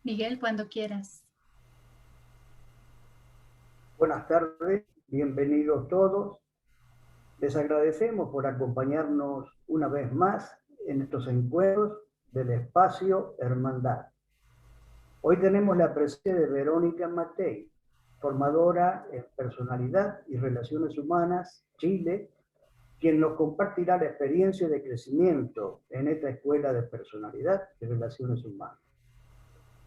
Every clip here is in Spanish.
Miguel, cuando quieras. Buenas tardes, bienvenidos todos. Les agradecemos por acompañarnos una vez más en estos encuentros del espacio Hermandad. Hoy tenemos la presencia de Verónica Matei, formadora en Personalidad y Relaciones Humanas, Chile, quien nos compartirá la experiencia de crecimiento en esta escuela de personalidad y relaciones humanas.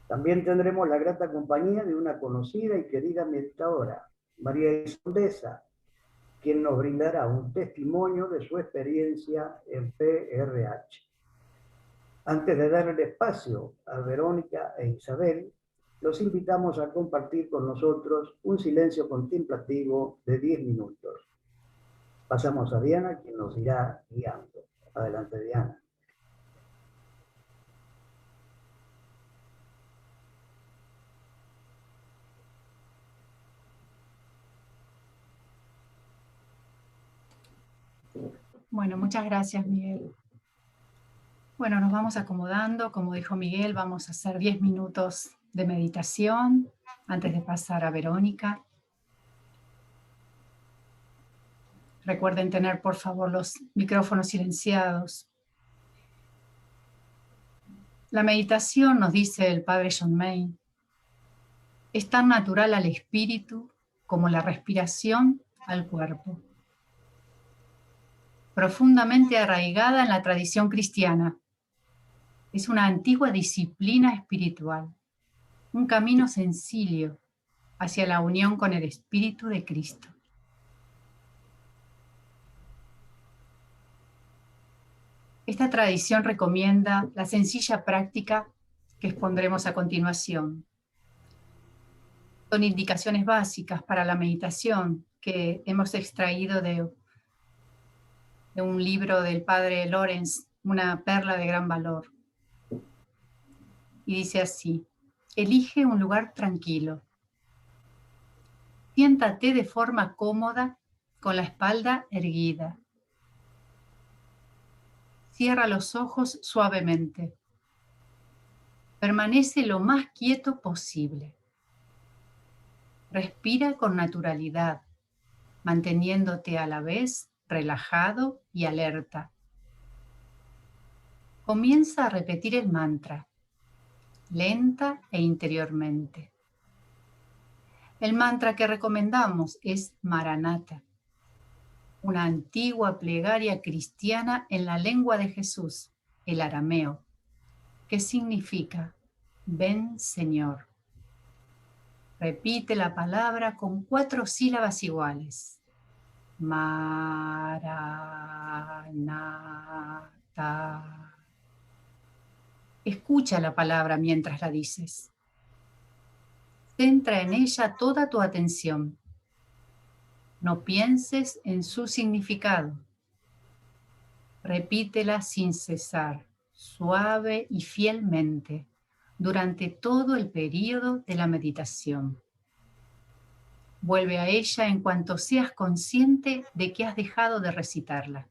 También tendremos la grata compañía de una conocida y querida meditadora, María Isondesa, quien nos brindará un testimonio de su experiencia en PRH. Antes de dar el espacio a Verónica e Isabel, los invitamos a compartir con nosotros un silencio contemplativo de 10 minutos. Pasamos a Diana, quien nos irá guiando. Adelante, Diana. Bueno, muchas gracias, Miguel. Bueno, nos vamos acomodando. Como dijo Miguel, vamos a hacer 10 minutos de meditación antes de pasar a Verónica. Recuerden tener, por favor, los micrófonos silenciados. La meditación, nos dice el padre John May, es tan natural al espíritu como la respiración al cuerpo. Profundamente arraigada en la tradición cristiana. Es una antigua disciplina espiritual, un camino sencillo hacia la unión con el Espíritu de Cristo. Esta tradición recomienda la sencilla práctica que expondremos a continuación. Son indicaciones básicas para la meditación que hemos extraído de un libro del padre Lorenz, una perla de gran valor. Y dice así: elige un lugar tranquilo. Siéntate de forma cómoda con la espalda erguida. Cierra los ojos suavemente. Permanece lo más quieto posible. Respira con naturalidad, manteniéndote a la vez relajado y alerta. Comienza a repetir el mantra, lenta e interiormente. El mantra que recomendamos es Maranatha, una antigua plegaria cristiana en la lengua de Jesús, el arameo, que significa ven Señor. Repite la palabra con 4 sílabas iguales. Maranatha. Escucha la palabra mientras la dices. Centra en ella toda tu atención. No pienses en su significado. Repítela sin cesar, suave y fielmente, durante todo el período de la meditación. Vuelve a ella en cuanto seas consciente de que has dejado de recitarla.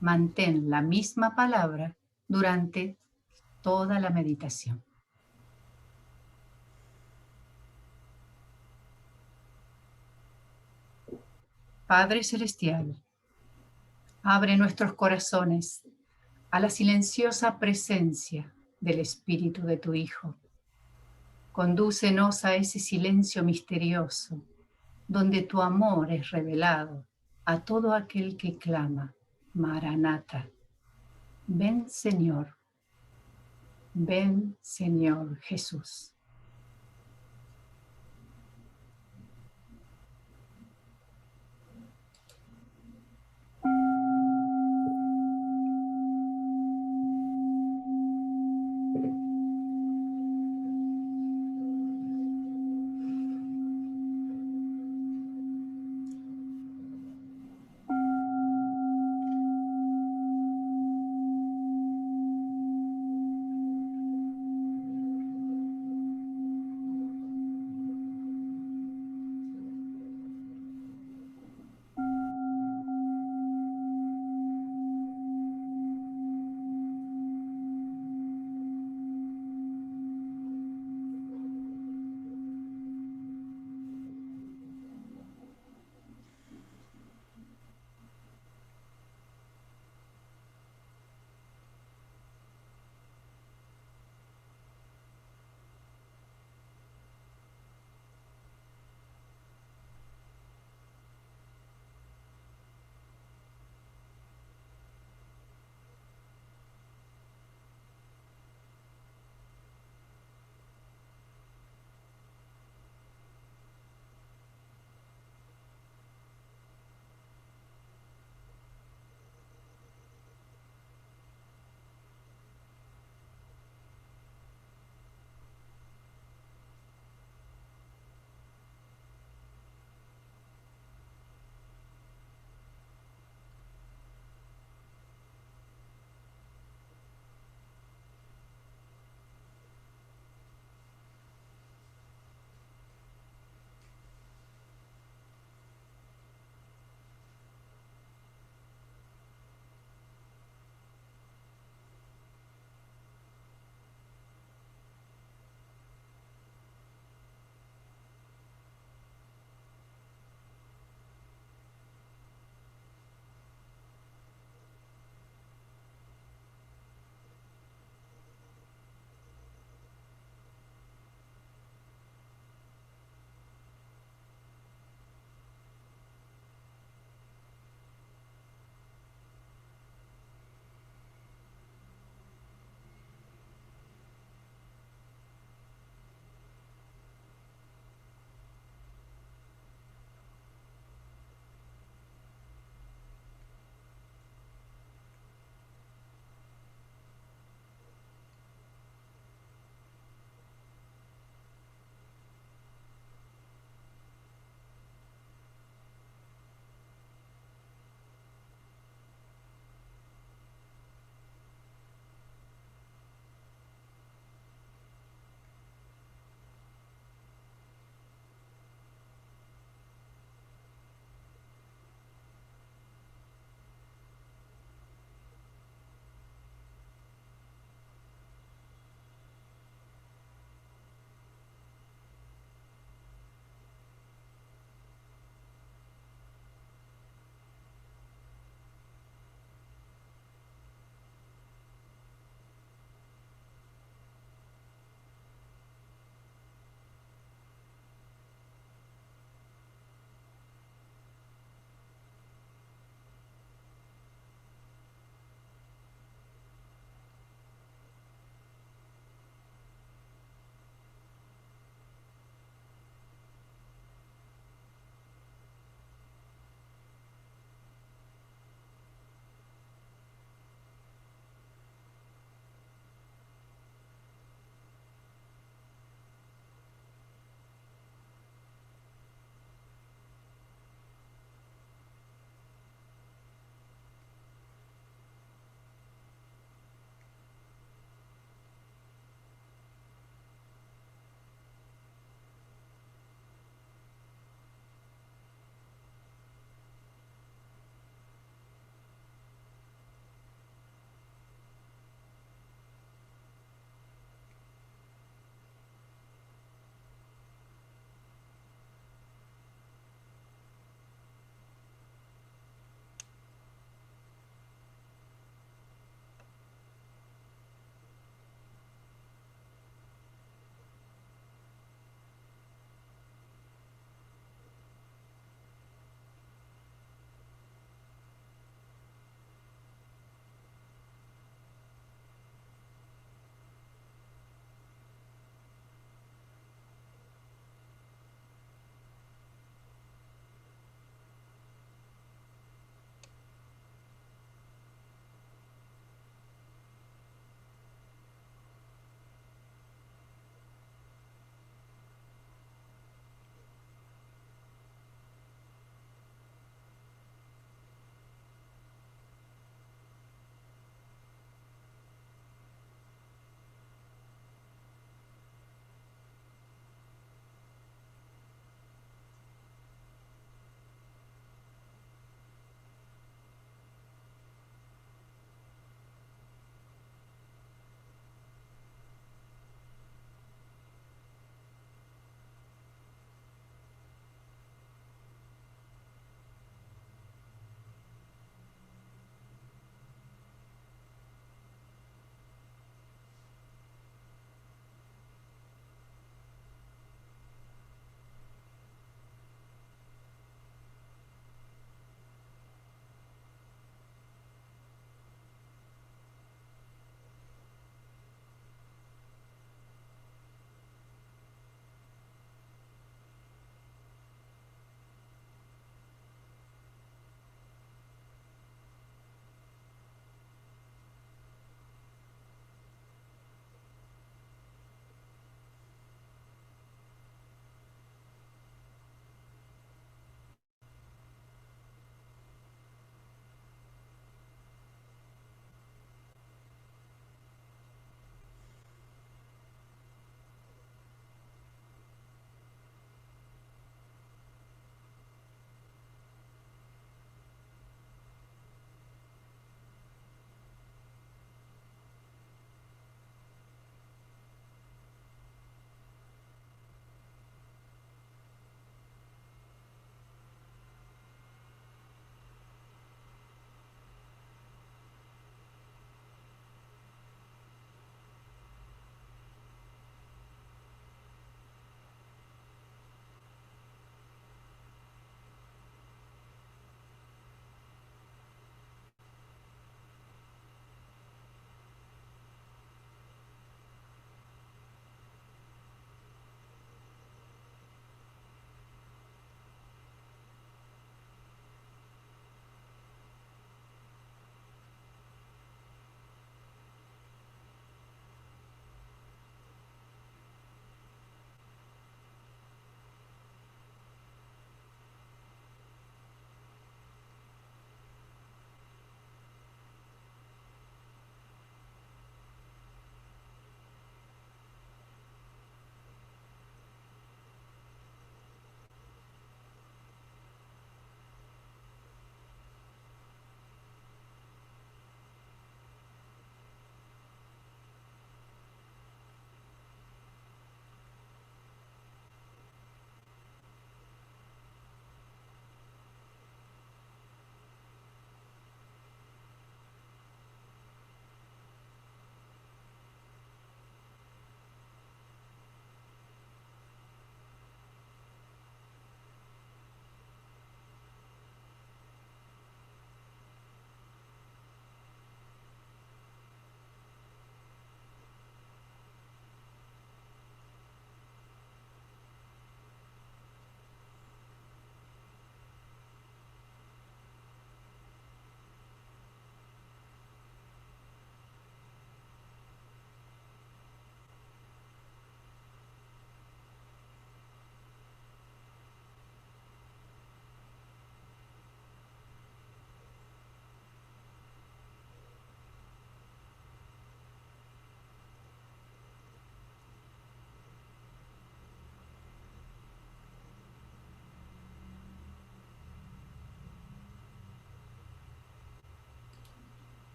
Mantén la misma palabra durante toda la meditación. Padre Celestial, abre nuestros corazones a la silenciosa presencia del Espíritu de tu Hijo. Condúcenos a ese silencio misterioso, donde tu amor es revelado a todo aquel que clama, Maranatha. Ven Señor Jesús.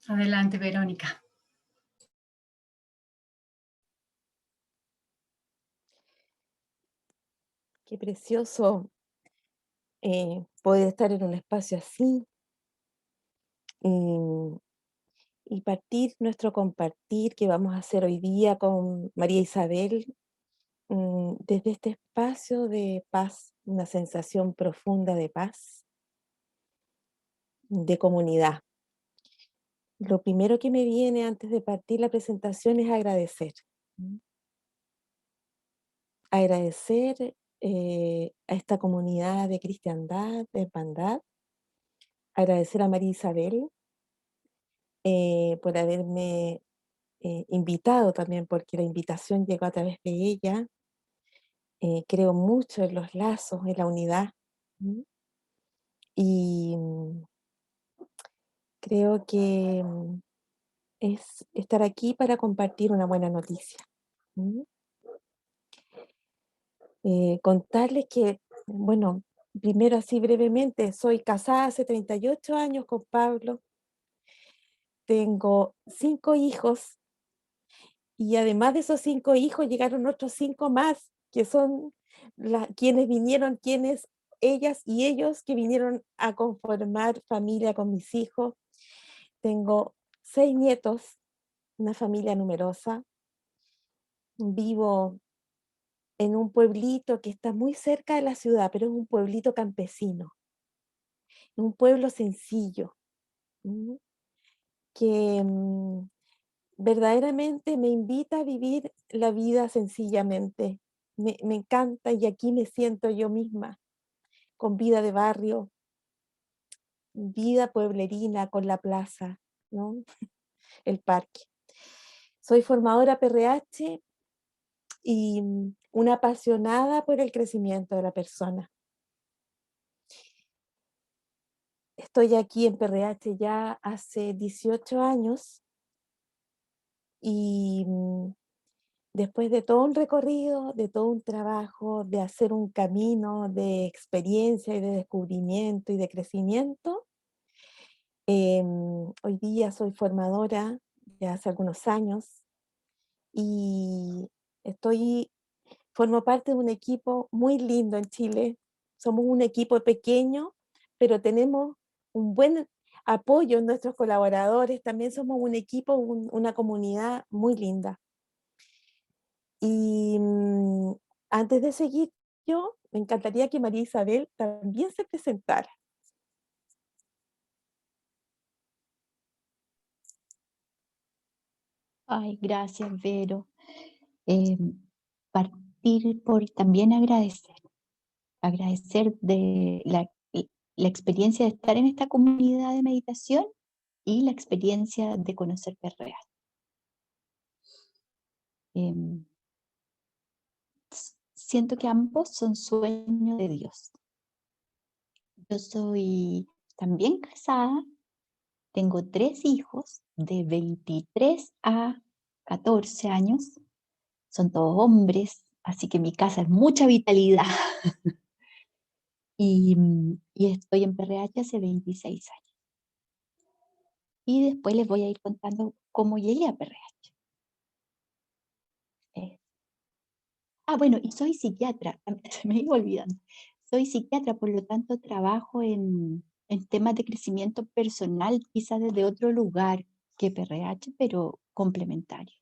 Adelante, Verónica. Qué precioso poder estar en un espacio así y, y partir nuestro compartir que vamos a hacer hoy día con María Isabel, desde este espacio de paz, una sensación profunda de paz, de comunidad. Lo primero que me viene antes de partir la presentación es agradecer. Agradecer a esta comunidad de cristiandad, de hermandad. Agradecer a María Isabel por haberme invitado también, porque la invitación llegó a través de ella. Creo mucho en los lazos, en la unidad. Y creo que es estar aquí para compartir una buena noticia. Contarles que, bueno, primero así brevemente, soy casada hace 38 años con Pablo, tengo 5 hijos y además de esos 5 hijos llegaron otros 5 más, que son quienes vinieron, ellas y ellos que vinieron a conformar familia con mis hijos. Tengo 6 nietos, una familia numerosa. Vivo en un pueblito que está muy cerca de la ciudad, pero es un pueblito campesino, un pueblo sencillo, que verdaderamente me invita a vivir la vida sencillamente. Me encanta y aquí me siento yo misma, con vida de barrio, vida pueblerina, con la plaza, ¿no? El parque. Soy formadora PRH y una apasionada por el crecimiento de la persona. Estoy aquí en PRH ya hace 18 años y después de todo un recorrido, de todo un trabajo, de hacer un camino de experiencia y de descubrimiento y de crecimiento, hoy día soy formadora ya hace algunos años y formo parte de un equipo muy lindo en Chile. Somos un equipo pequeño, pero tenemos un buen apoyo en nuestros colaboradores. También somos un equipo, una comunidad muy linda. Y antes de seguir, me encantaría que María Isabel también se presentara. Ay, gracias, Vero. Partir por también agradecer de la experiencia de estar en esta comunidad de meditación y la experiencia de conocer Perrea. Siento que ambos son sueños de Dios. Yo soy también casada, tengo 3 hijos de 23 a 14 años, son todos hombres, así que mi casa es mucha vitalidad. Y estoy en PRH hace 26 años. Y después les voy a ir contando cómo llegué a PRH. Bueno, y soy psiquiatra, se me iba olvidando. Soy psiquiatra, por lo tanto trabajo en temas de crecimiento personal, quizás desde otro lugar que PRH, pero complementario.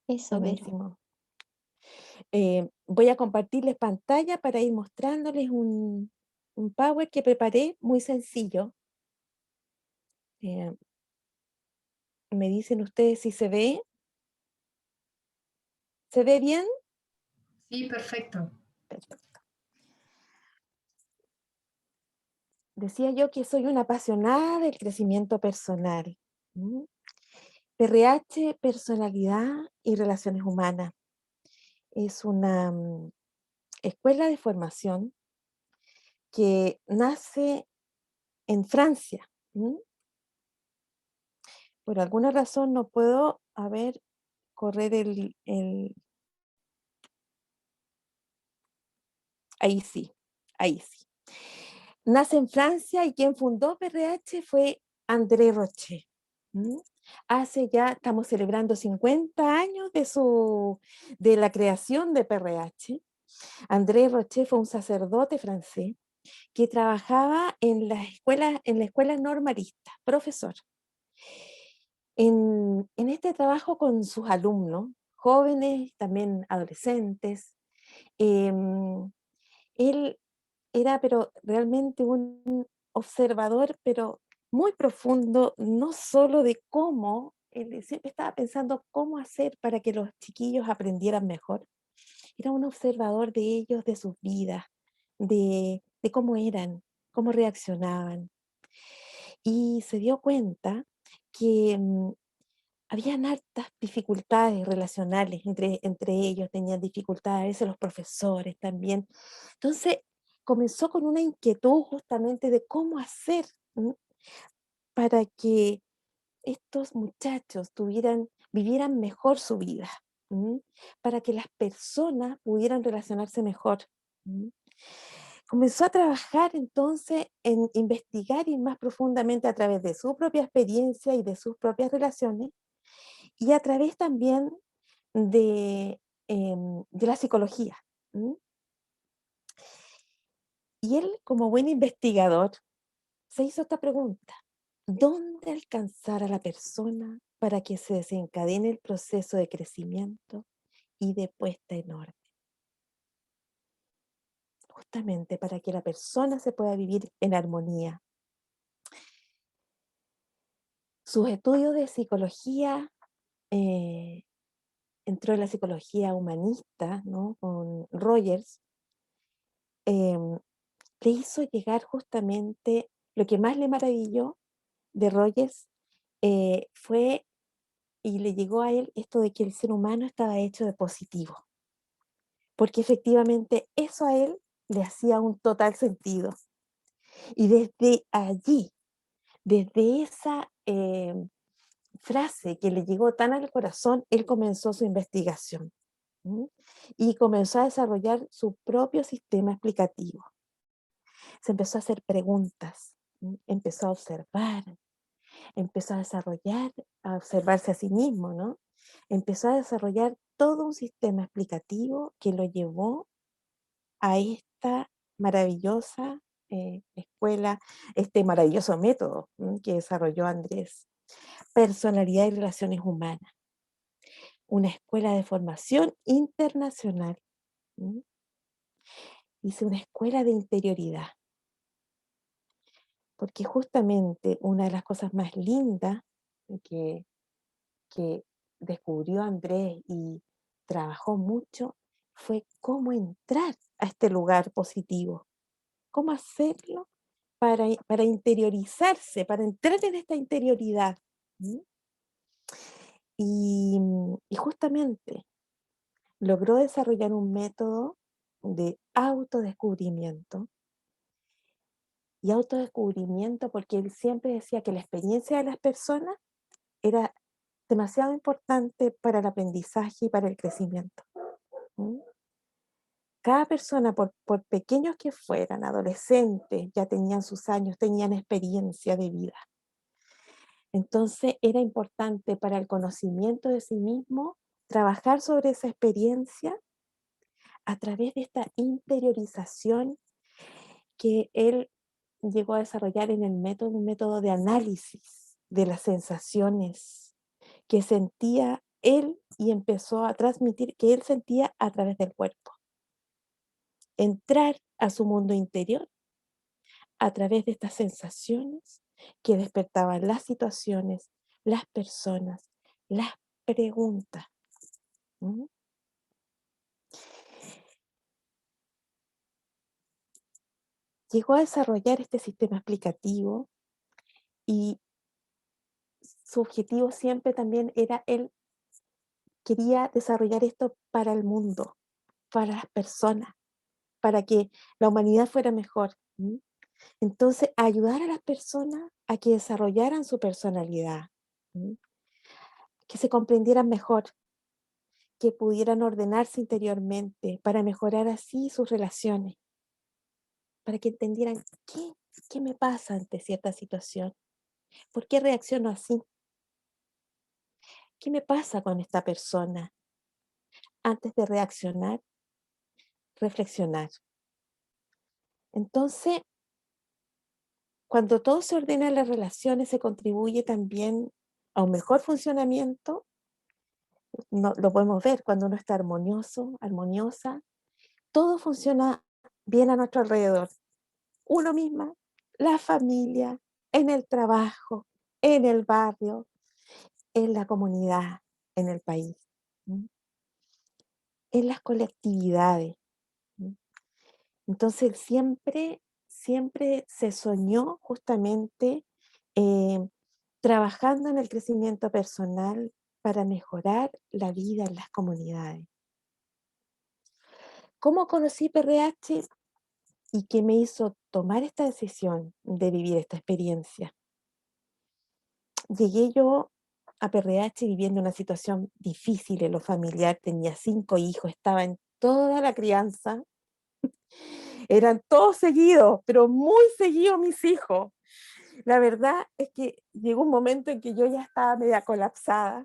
Eso, Vero. Buenísimo. Voy a compartirles pantalla para ir mostrándoles un Power que preparé muy sencillo. Me dicen ustedes si se ve. ¿Se ve bien? Sí, perfecto. Perfecto. Decía yo que soy una apasionada del crecimiento personal. PRH, personalidad y relaciones humanas. Es una escuela de formación que nace en Francia. Por alguna razón no puedo correr ahí sí, ahí sí. nace en Francia y quien fundó PRH fue André Roché. Hace ya, estamos celebrando 50 años de la creación de PRH. André Roché fue un sacerdote francés que trabajaba en la escuela normalista, profesor. En este trabajo con sus alumnos, jóvenes, también adolescentes, él era pero realmente un observador, pero muy profundo, no solo de cómo, él siempre estaba pensando cómo hacer para que los chiquillos aprendieran mejor. Era un observador de ellos, de sus vidas, de cómo eran, cómo reaccionaban. Y se dio cuenta que habían altas dificultades relacionales entre ellos, tenían dificultades, a veces los profesores también. Entonces, comenzó con una inquietud justamente de cómo hacer para que estos muchachos vivieran mejor su vida, para que las personas pudieran relacionarse mejor. Comenzó a trabajar entonces en investigar y más profundamente a través de su propia experiencia y de sus propias relaciones, y a través también de la psicología. Y él, como buen investigador, se hizo esta pregunta: ¿dónde alcanzar a la persona para que se desencadene el proceso de crecimiento y de puesta en orden? Justamente para que la persona se pueda vivir en armonía. Sus estudios de psicología, entró en la psicología humanista, ¿no? Con Rogers, em, le hizo llegar justamente lo que más le maravilló de Rogers, fue, y le llegó a él esto de que el ser humano estaba hecho de positivo, porque efectivamente eso a él le hacía un total sentido. Y desde allí, desde esa frase que le llegó tan al corazón, él comenzó su investigación. Y comenzó a desarrollar su propio sistema explicativo. Se empezó a hacer preguntas, empezó a observar, empezó a desarrollar, a observarse a sí mismo, ¿no? Empezó a desarrollar todo un sistema explicativo que lo llevó a esta maravillosa escuela, este maravilloso método que desarrolló Andrés. Personalidad y relaciones humanas. Una escuela de formación internacional. Dice una escuela de interioridad. Porque justamente una de las cosas más lindas que descubrió Andrés y trabajó mucho fue cómo entrar a este lugar positivo, cómo hacerlo para interiorizarse, para entrar en esta interioridad. Y justamente logró desarrollar un método de autodescubrimiento. Y autodescubrimiento porque él siempre decía que la experiencia de las personas era demasiado importante para el aprendizaje y para el crecimiento. Cada persona, por pequeños que fueran, adolescentes, ya tenían sus años, tenían experiencia de vida. Entonces era importante para el conocimiento de sí mismo trabajar sobre esa experiencia a través de esta interiorización que él llegó a desarrollar en el método, un método de análisis de las sensaciones que sentía él y empezó a transmitir que él sentía a través del cuerpo. Entrar a su mundo interior a través de estas sensaciones que despertaban las situaciones, las personas, las preguntas. Llegó a desarrollar este sistema explicativo y su objetivo siempre también era, él quería desarrollar esto para el mundo, para las personas, para que la humanidad fuera mejor. Entonces, ayudar a las personas a que desarrollaran su personalidad, que se comprendieran mejor, que pudieran ordenarse interiormente para mejorar así sus relaciones. para que entendieran qué me pasa ante cierta situación, por qué reacciono así, qué me pasa con esta persona. Antes de reaccionar, reflexionar. Entonces, cuando todo se ordena en las relaciones, se contribuye también a un mejor funcionamiento. No, lo podemos ver cuando uno está armonioso, armoniosa, todo funciona bien a nuestro alrededor. Uno misma, la familia, en el trabajo, en el barrio, en la comunidad, en el país, ¿m? En las colectividades. ¿M? Entonces siempre se soñó justamente eh, trabajando en el crecimiento personal para mejorar la vida en las comunidades. ¿Cómo conocí PRH y qué me hizo tomar esta decisión de vivir esta experiencia? Llegué yo a PRH viviendo una situación difícil en lo familiar, tenía 5 hijos, estaba en toda la crianza, eran todos seguidos, pero muy seguidos mis hijos. La verdad es que llegó un momento en que yo ya estaba media colapsada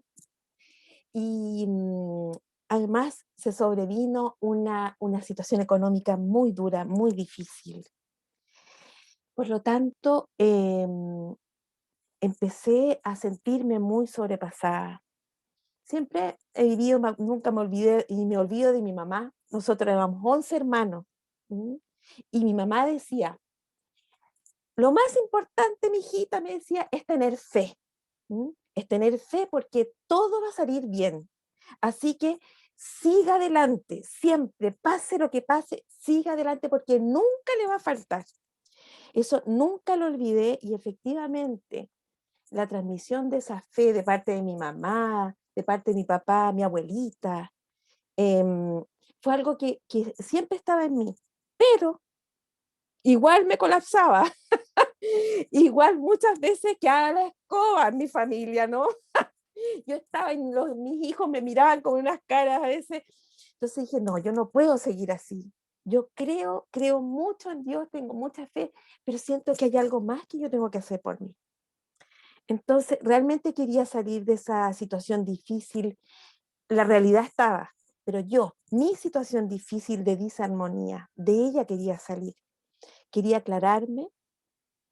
y además se sobrevino una situación económica muy dura, muy difícil. Por lo tanto, empecé a sentirme muy sobrepasada. Siempre he vivido, nunca me olvidé, y me olvido de mi mamá. Nosotros éramos 11 hermanos. ¿M? Y mi mamá decía, lo más importante, mijita, me decía, es tener fe. ¿M? Es tener fe porque todo va a salir bien. Así que siga adelante, siempre, pase lo que pase, siga adelante porque nunca le va a faltar. Eso nunca lo olvidé y efectivamente la transmisión de esa fe de parte de mi mamá, de parte de mi papá, mi abuelita, fue algo que siempre estaba en mí, pero igual me colapsaba, igual muchas veces quedaba la escoba en mi familia, ¿no? Yo estaba, mis hijos me miraban con unas caras a veces, entonces dije, no, yo no puedo seguir así. Yo creo mucho en Dios, tengo mucha fe, pero siento que hay algo más que yo tengo que hacer por mí. Entonces, realmente quería salir de esa situación difícil. La realidad estaba, pero mi situación difícil de disarmonía, de ella quería salir. Quería aclararme,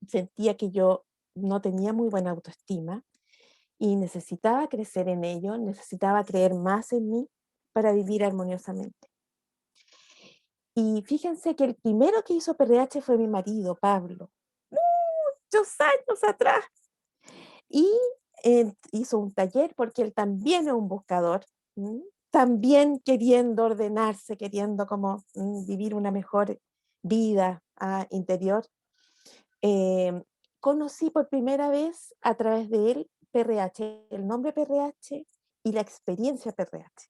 sentía que yo no tenía muy buena autoestima y necesitaba crecer en ello, necesitaba creer más en mí para vivir armoniosamente. Y fíjense que el primero que hizo PRH fue mi marido, Pablo, muchos años atrás. Y hizo un taller porque él también es un buscador, también queriendo ordenarse, queriendo como vivir una mejor vida interior. Conocí por primera vez a través de él PRH, el nombre PRH y la experiencia PRH.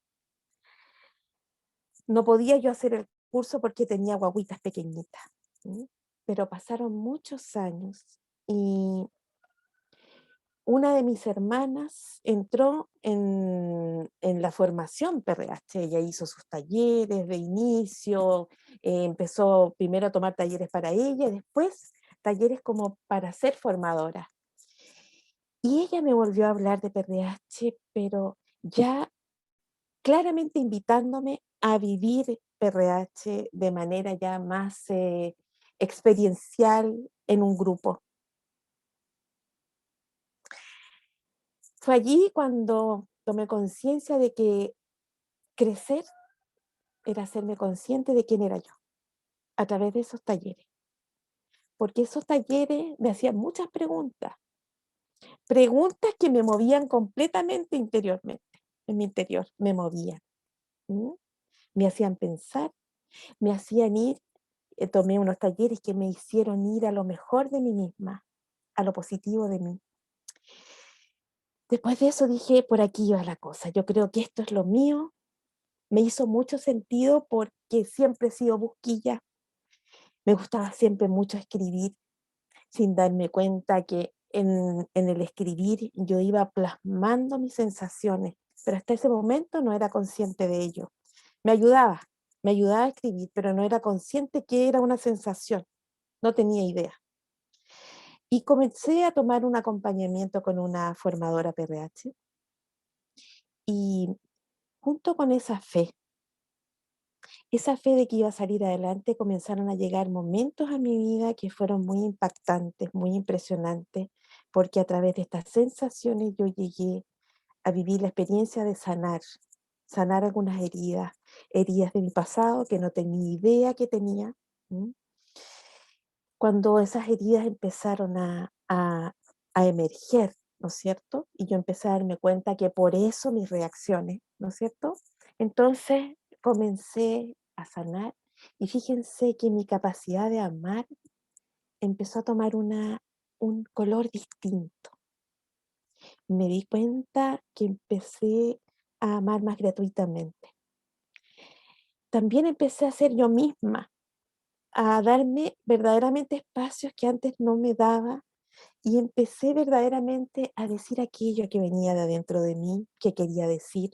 No podía yo hacer el curso porque tenía guaguitas pequeñitas, pero pasaron muchos años y una de mis hermanas entró en la formación PRH, ella hizo sus talleres de inicio, empezó primero a tomar talleres para ella, y después talleres como para ser formadora. Y ella me volvió a hablar de PRH, pero ya claramente invitándome a vivir PRH de manera ya más experiencial en un grupo. Fue allí cuando tomé conciencia de que crecer era hacerme consciente de quién era yo, a través de esos talleres. Porque esos talleres me hacían muchas preguntas que me movían completamente interiormente, en mi interior, me movían. Me hacían pensar, me hacían ir, tomé unos talleres que me hicieron ir a lo mejor de mí misma, a lo positivo de mí. Después de eso dije, por aquí iba la cosa, yo creo que esto es lo mío. Me hizo mucho sentido porque siempre he sido busquilla. Me gustaba siempre mucho escribir, sin darme cuenta que en el escribir yo iba plasmando mis sensaciones, pero hasta ese momento no era consciente de ello. Me ayudaba a escribir, pero no era consciente que era una sensación. no tenía idea. Y comencé a tomar un acompañamiento con una formadora PRH. Y junto con esa fe de que iba a salir adelante, comenzaron a llegar momentos a mi vida que fueron muy impactantes, muy impresionantes, porque a través de estas sensaciones yo llegué a vivir la experiencia de sanar algunas heridas de mi pasado que no tenía idea que tenía. ¿Mm? Cuando esas heridas empezaron a emerger, ¿no es cierto? Y yo empecé a darme cuenta que por eso mis reacciones, ¿no es cierto? Entonces comencé a sanar y fíjense que mi capacidad de amar empezó a tomar un color distinto. Me di cuenta que empecé a amar más gratuitamente. También empecé a ser yo misma, a darme verdaderamente espacios que antes no me daba y empecé verdaderamente a decir aquello que venía de adentro de mí, que quería decir.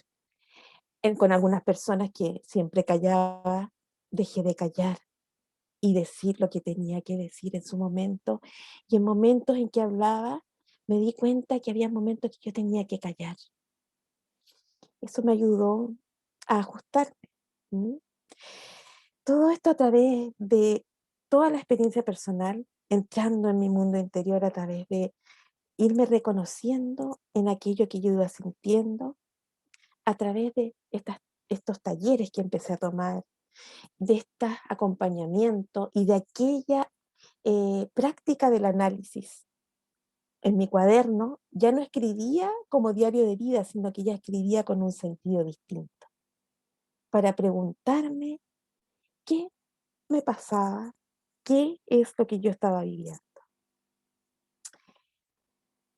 Con algunas personas que siempre callaba, dejé de callar y decir lo que tenía que decir en su momento. Y en momentos en que hablaba, me di cuenta que había momentos que yo tenía que callar. Eso me ayudó a ajustarme. ¿Mm? Todo esto a través de toda la experiencia personal, entrando en mi mundo interior a través de irme reconociendo en aquello que yo iba sintiendo, a través de estos talleres que empecé a tomar, de estos acompañamientos y de aquella práctica del análisis. En mi cuaderno ya no escribía como diario de vida, sino que ya escribía con un sentido distinto, para preguntarme qué me pasaba, qué es lo que yo estaba viviendo.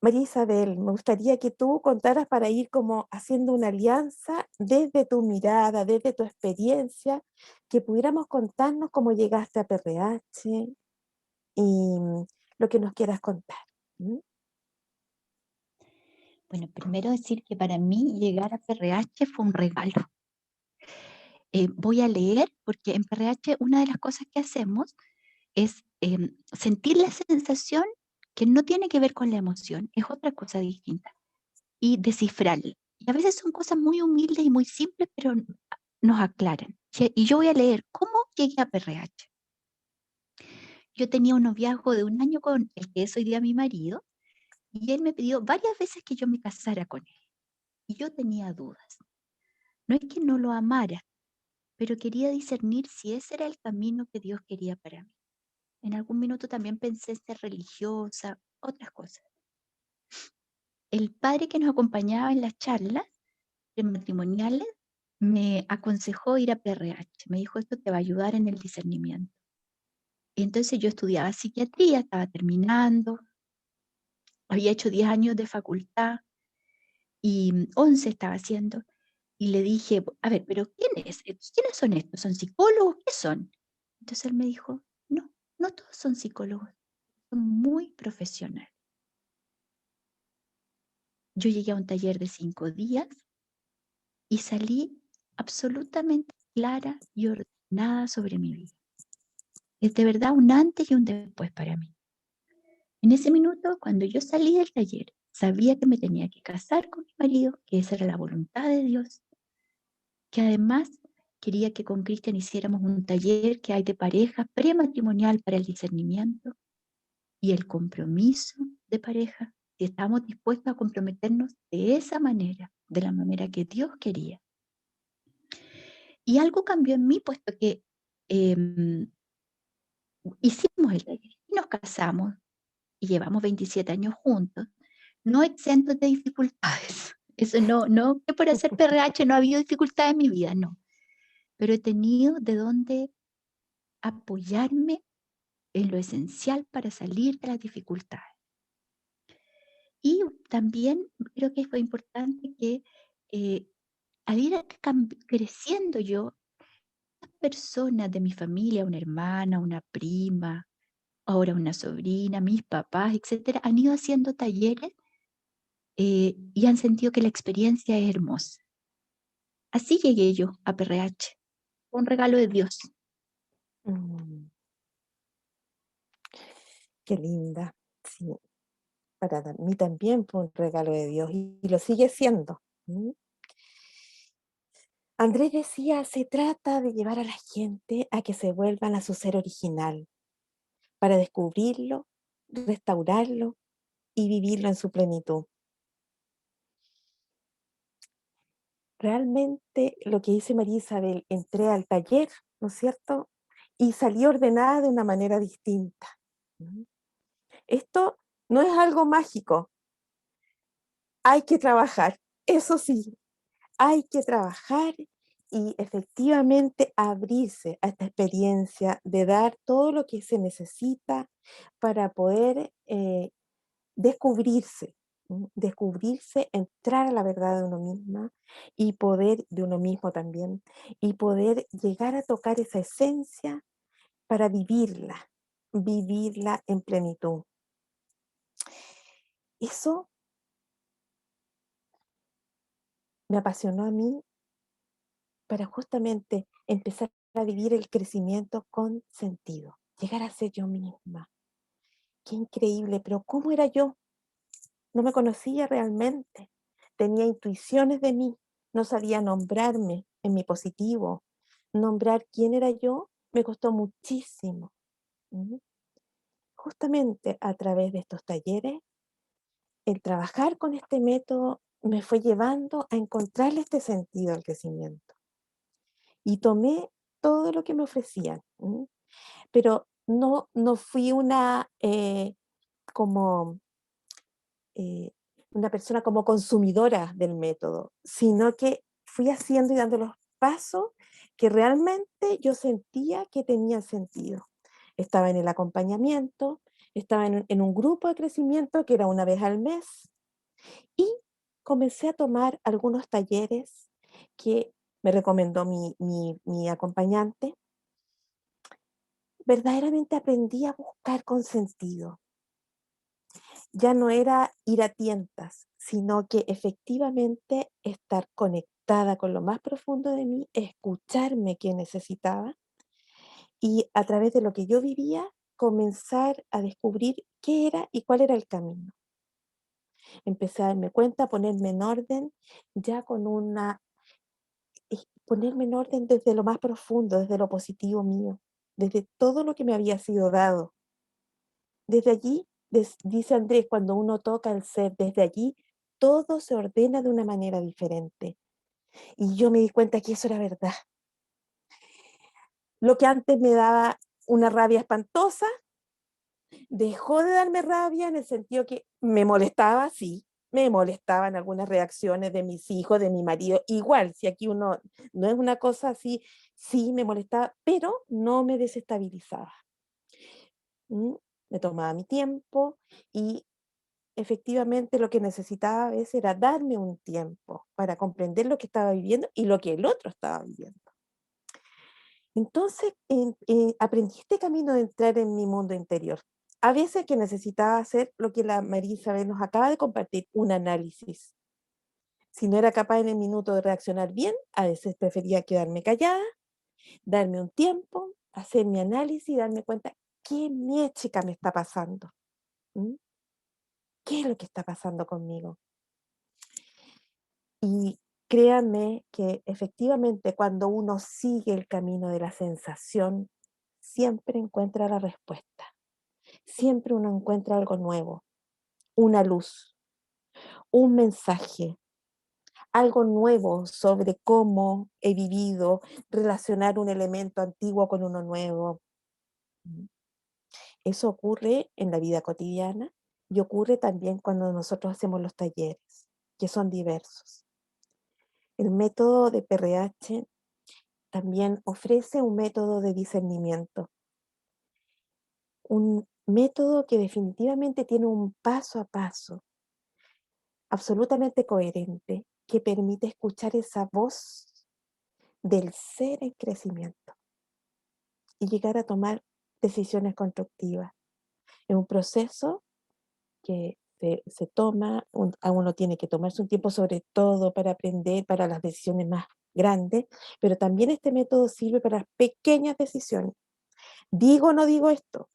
María Isabel, me gustaría que tú contaras para ir como haciendo una alianza desde tu mirada, desde tu experiencia, que pudiéramos contarnos cómo llegaste a PRH y lo que nos quieras contar. ¿Mm? Bueno, primero decir que para mí llegar a PRH fue un regalo. Voy a leer porque en PRH una de las cosas que hacemos es sentir la sensación que no tiene que ver con la emoción, es otra cosa distinta, y descifrarla. Y a veces son cosas muy humildes y muy simples, pero nos aclaran. Y yo voy a leer cómo llegué a PRH. Yo tenía un noviazgo de 1 año con el que es hoy día mi marido, y él me pidió varias veces que yo me casara con él. Y yo tenía dudas. No es que no lo amara, pero quería discernir si ese era el camino que Dios quería para mí. En algún minuto también pensé en ser religiosa, otras cosas. El padre que nos acompañaba en las charlas matrimoniales me aconsejó ir a PRH. Me dijo, esto te va a ayudar en el discernimiento. Y entonces yo estudiaba psiquiatría, estaba terminando, había hecho 10 años de facultad y 11 estaba haciendo. Y le dije, a ver, pero ¿quiénes son estos? ¿Son psicólogos? ¿Qué son? Entonces él me dijo, no, no todos son psicólogos, son muy profesionales. Yo llegué a un taller de 5 días y salí absolutamente clara y ordenada sobre mi vida. Es de verdad un antes y un después para mí. En ese minuto, cuando yo salí del taller, sabía que me tenía que casar con mi marido, que esa era la voluntad de Dios, que además quería que con Cristian hiciéramos un taller que hay de pareja prematrimonial para el discernimiento y el compromiso de pareja, si estamos dispuestos a comprometernos de esa manera, de la manera que Dios quería. Y algo cambió en mí, puesto que hicimos el taller y nos casamos y llevamos 27 años juntos, no exentos de dificultades. Eso no que por hacer PRH no ha habido dificultades en mi vida, no. Pero he tenido de dónde apoyarme en lo esencial para salir de las dificultades. Y también creo que fue importante que al ir creciendo yo, personas de mi familia, una hermana, una prima, ahora una sobrina, mis papás, etcétera, han ido haciendo talleres y han sentido que la experiencia es hermosa. Así llegué yo a PRH, un regalo de Dios. Mm. Qué linda. Sí, para mí también fue un regalo de Dios y lo sigue siendo. ¿Mm? Andrés decía, se trata de llevar a la gente a que se vuelvan a su ser original, para descubrirlo, restaurarlo y vivirlo en su plenitud. Realmente lo que dice María Isabel, entré al taller, ¿no es cierto? Y salí ordenada de una manera distinta. ¿Mm? Esto no es algo mágico, hay que trabajar, eso sí, hay que trabajar y efectivamente abrirse a esta experiencia de dar todo lo que se necesita para poder descubrirse, descubrirse, entrar a la verdad de uno misma y poder, de uno mismo también, y poder llegar a tocar esa esencia para vivirla en plenitud. Eso me apasionó a mí para justamente empezar a vivir el crecimiento con sentido, llegar a ser yo misma. Qué increíble, pero ¿cómo era yo? No me conocía realmente. Tenía intuiciones de mí, no sabía nombrarme en mi positivo. Nombrar quién era yo me costó muchísimo. ¿Mm? Justamente a través de estos talleres, el trabajar con este método me fue llevando a encontrarle este sentido al crecimiento. Y tomé todo lo que me ofrecían, pero no fui como eh, una persona como consumidora del método, sino que fui haciendo y dando los pasos que realmente yo sentía que tenían sentido. Estaba en el acompañamiento, estaba en un grupo de crecimiento que era una vez al mes y comencé a tomar algunos talleres que me recomendó mi acompañante. Verdaderamente aprendí a buscar con sentido. Ya no era ir a tientas, sino que efectivamente estar conectada con lo más profundo de mí, escucharme qué necesitaba y a través de lo que yo vivía, comenzar a descubrir qué era y cuál era el camino. Empecé a darme cuenta, ponerme en orden, ya con ponerme en orden desde lo más profundo, desde lo positivo mío, desde todo lo que me había sido dado. Desde allí, dice Andrés, cuando uno toca el ser, desde allí todo se ordena de una manera diferente. Y yo me di cuenta que eso era verdad. Lo que antes me daba una rabia espantosa, dejó de darme rabia en el sentido que me molestaba, sí, me molestaban algunas reacciones de mis hijos, de mi marido, igual, si aquí uno no es una cosa así, sí me molestaba, pero no me desestabilizaba. Me tomaba mi tiempo y efectivamente lo que necesitaba a veces era darme un tiempo para comprender lo que estaba viviendo y lo que el otro estaba viviendo. Entonces, aprendí este camino de entrar en mi mundo interior. A veces que necesitaba hacer lo que la María Isabel nos acaba de compartir, un análisis. Si no era capaz en el minuto de reaccionar bien, a veces prefería quedarme callada, darme un tiempo, hacer mi análisis y darme cuenta qué chica me está pasando. ¿Mm? ¿Qué es lo que está pasando conmigo? Y créanme que efectivamente cuando uno sigue el camino de la sensación, siempre encuentra la respuesta. Siempre uno encuentra algo nuevo, una luz, un mensaje, algo nuevo sobre cómo he vivido, relacionar un elemento antiguo con uno nuevo. Eso ocurre en la vida cotidiana y ocurre también cuando nosotros hacemos los talleres, que son diversos. El método de PRH también ofrece un método de discernimiento, un método que definitivamente tiene un paso a paso absolutamente coherente que permite escuchar esa voz del ser en crecimiento y llegar a tomar decisiones constructivas. Es un proceso que se toma, a uno tiene que tomarse un tiempo sobre todo para aprender, para las decisiones más grandes, pero también este método sirve para las pequeñas decisiones. ¿Digo o no digo esto?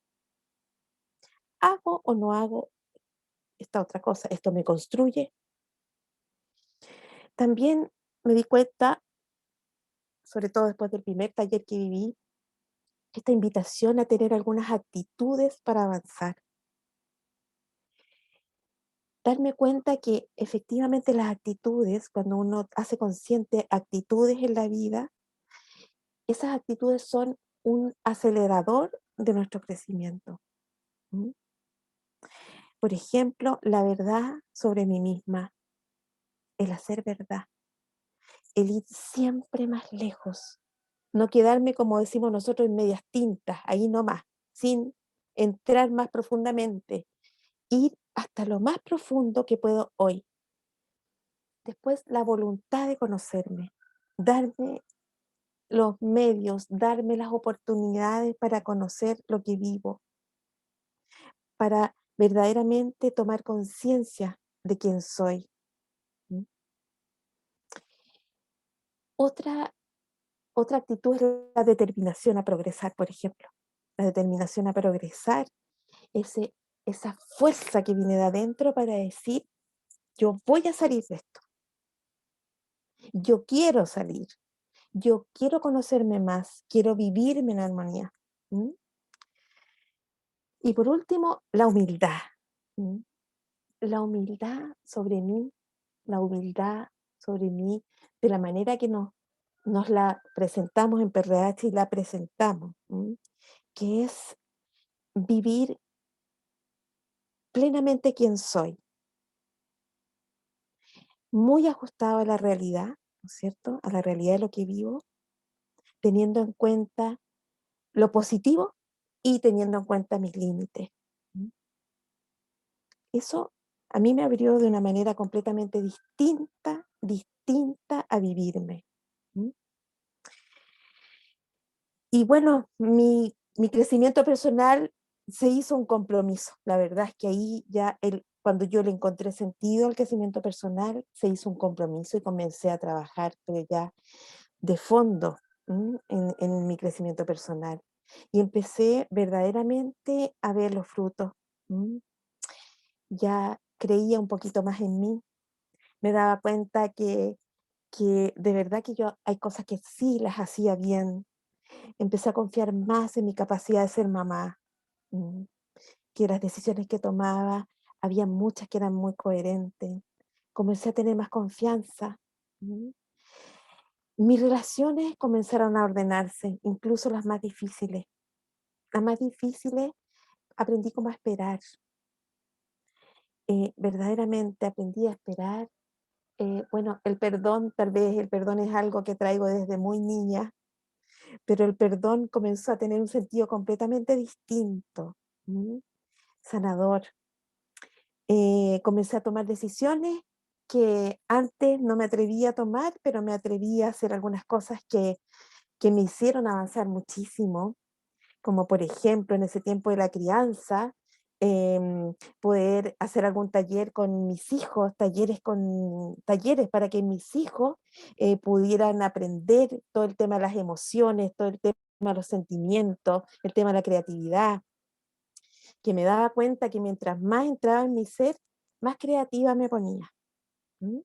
¿Hago o no hago esta otra cosa? ¿Esto me construye? También me di cuenta, sobre todo después del primer taller que viví, esta invitación a tener algunas actitudes para avanzar. Darme cuenta que efectivamente las actitudes, cuando uno hace consciente actitudes en la vida, esas actitudes son un acelerador de nuestro crecimiento. ¿Mm? Por ejemplo, la verdad sobre mí misma, el hacer verdad, el ir siempre más lejos, no quedarme, como decimos nosotros, en medias tintas, ahí nomás, sin entrar más profundamente, ir hasta lo más profundo que puedo hoy. Después, la voluntad de conocerme, darme los medios, darme las oportunidades para conocer lo que vivo, para verdaderamente tomar conciencia de quién soy. ¿Mm? Otra, otra actitud es la determinación a progresar, por ejemplo. La determinación a progresar, ese, esa fuerza que viene de adentro para decir, yo voy a salir de esto, yo quiero salir, yo quiero conocerme más, quiero vivirme en armonía. ¿Mm? Y por último, la humildad. ¿Mm? La humildad sobre mí, la humildad sobre mí, de la manera que nos la presentamos en PRH y la presentamos, que es vivir plenamente quien soy, muy ajustado a la realidad, ¿no es cierto? A la realidad de lo que vivo, teniendo en cuenta lo positivo y teniendo en cuenta mis límites. ¿Mm? Eso a mí me abrió de una manera completamente distinta a vivirme. ¿Mm? Y bueno, mi crecimiento personal se hizo un compromiso. La verdad es que ahí ya cuando yo le encontré sentido al crecimiento personal, se hizo un compromiso y comencé a trabajar, pero ya de fondo, en mi crecimiento personal. Y empecé verdaderamente a ver los frutos. ¿M? Ya creía un poquito más en mí. Me daba cuenta que de verdad que yo hay cosas que sí las hacía bien. Empecé a confiar más en mi capacidad de ser mamá, mm, que las decisiones que tomaba, había muchas que eran muy coherentes. Comencé a tener más confianza. mm. Mis relaciones comenzaron a ordenarse, incluso las más difíciles. Las más difíciles aprendí cómo a esperar. Verdaderamente aprendí a esperar. Bueno, el perdón, tal vez el perdón es algo que traigo desde muy niña, pero el perdón comenzó a tener un sentido completamente distinto, sanador. Comencé a tomar decisiones que antes no me atrevía a tomar, pero me atreví a hacer algunas cosas que me hicieron avanzar muchísimo, como por ejemplo en ese tiempo de la crianza, poder hacer algún taller con mis hijos, talleres para que mis hijos pudieran aprender todo el tema de las emociones, todo el tema de los sentimientos, el tema de la creatividad, que me daba cuenta que mientras más entraba en mi ser, más creativa me ponía. ¿Mm?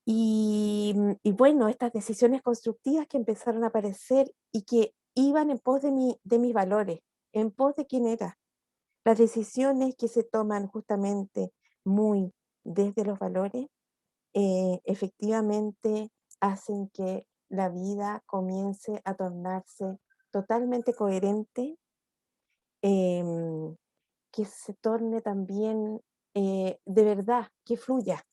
Y bueno, estas decisiones constructivas que empezaron a aparecer y que iban en pos de mis valores, en pos de quién era. Las decisiones que se toman justamente muy desde los valores, efectivamente hacen que la vida comience a tornarse totalmente coherente, em, que se torne también de verdad, que fluya.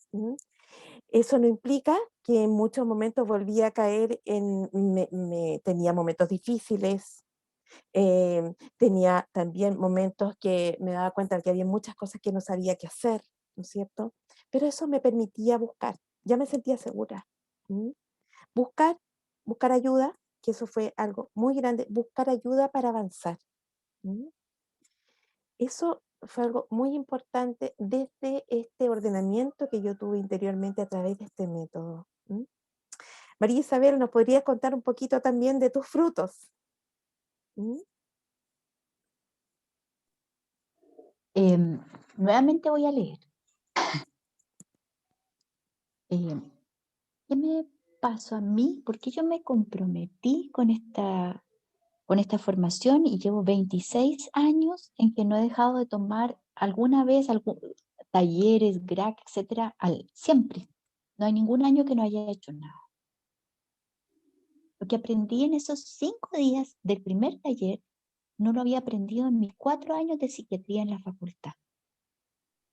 Eso no implica que en muchos momentos volví a caer tenía momentos difíciles, tenía también momentos que me daba cuenta de que había muchas cosas que no sabía qué hacer, ¿no es cierto? Pero eso me permitía buscar, ya me sentía segura. ¿M? Buscar, buscar ayuda, que eso fue algo muy grande, buscar ayuda para avanzar. ¿M? Eso fue algo muy importante desde este ordenamiento que yo tuve interiormente a través de este método. María Isabel, ¿nos podrías contar un poquito también de tus frutos? ¿Mm? Nuevamente voy a leer. ¿Qué me pasó a mí? Porque yo me comprometí con esta formación y llevo 26 años en que no he dejado de tomar alguna vez talleres, GRAC, etcétera, siempre. No hay ningún año que no haya hecho nada. Lo que aprendí en esos 5 días del primer taller no lo había aprendido en mis 4 años de psiquiatría en la facultad.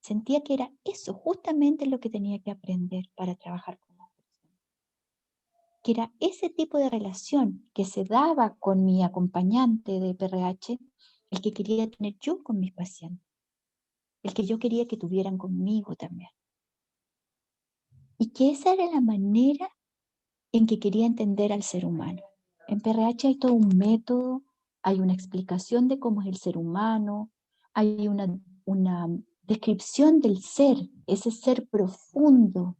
Sentía que era eso justamente lo que tenía que aprender para trabajar con las personas. Que era ese tipo de relación que se daba con mi acompañante de PRH, el que quería tener yo con mis pacientes, el que yo quería que tuvieran conmigo también. Y que esa era la manera en que quería entender al ser humano. En PRH hay todo un método, hay una explicación de cómo es el ser humano, hay una descripción del ser, ese ser profundo,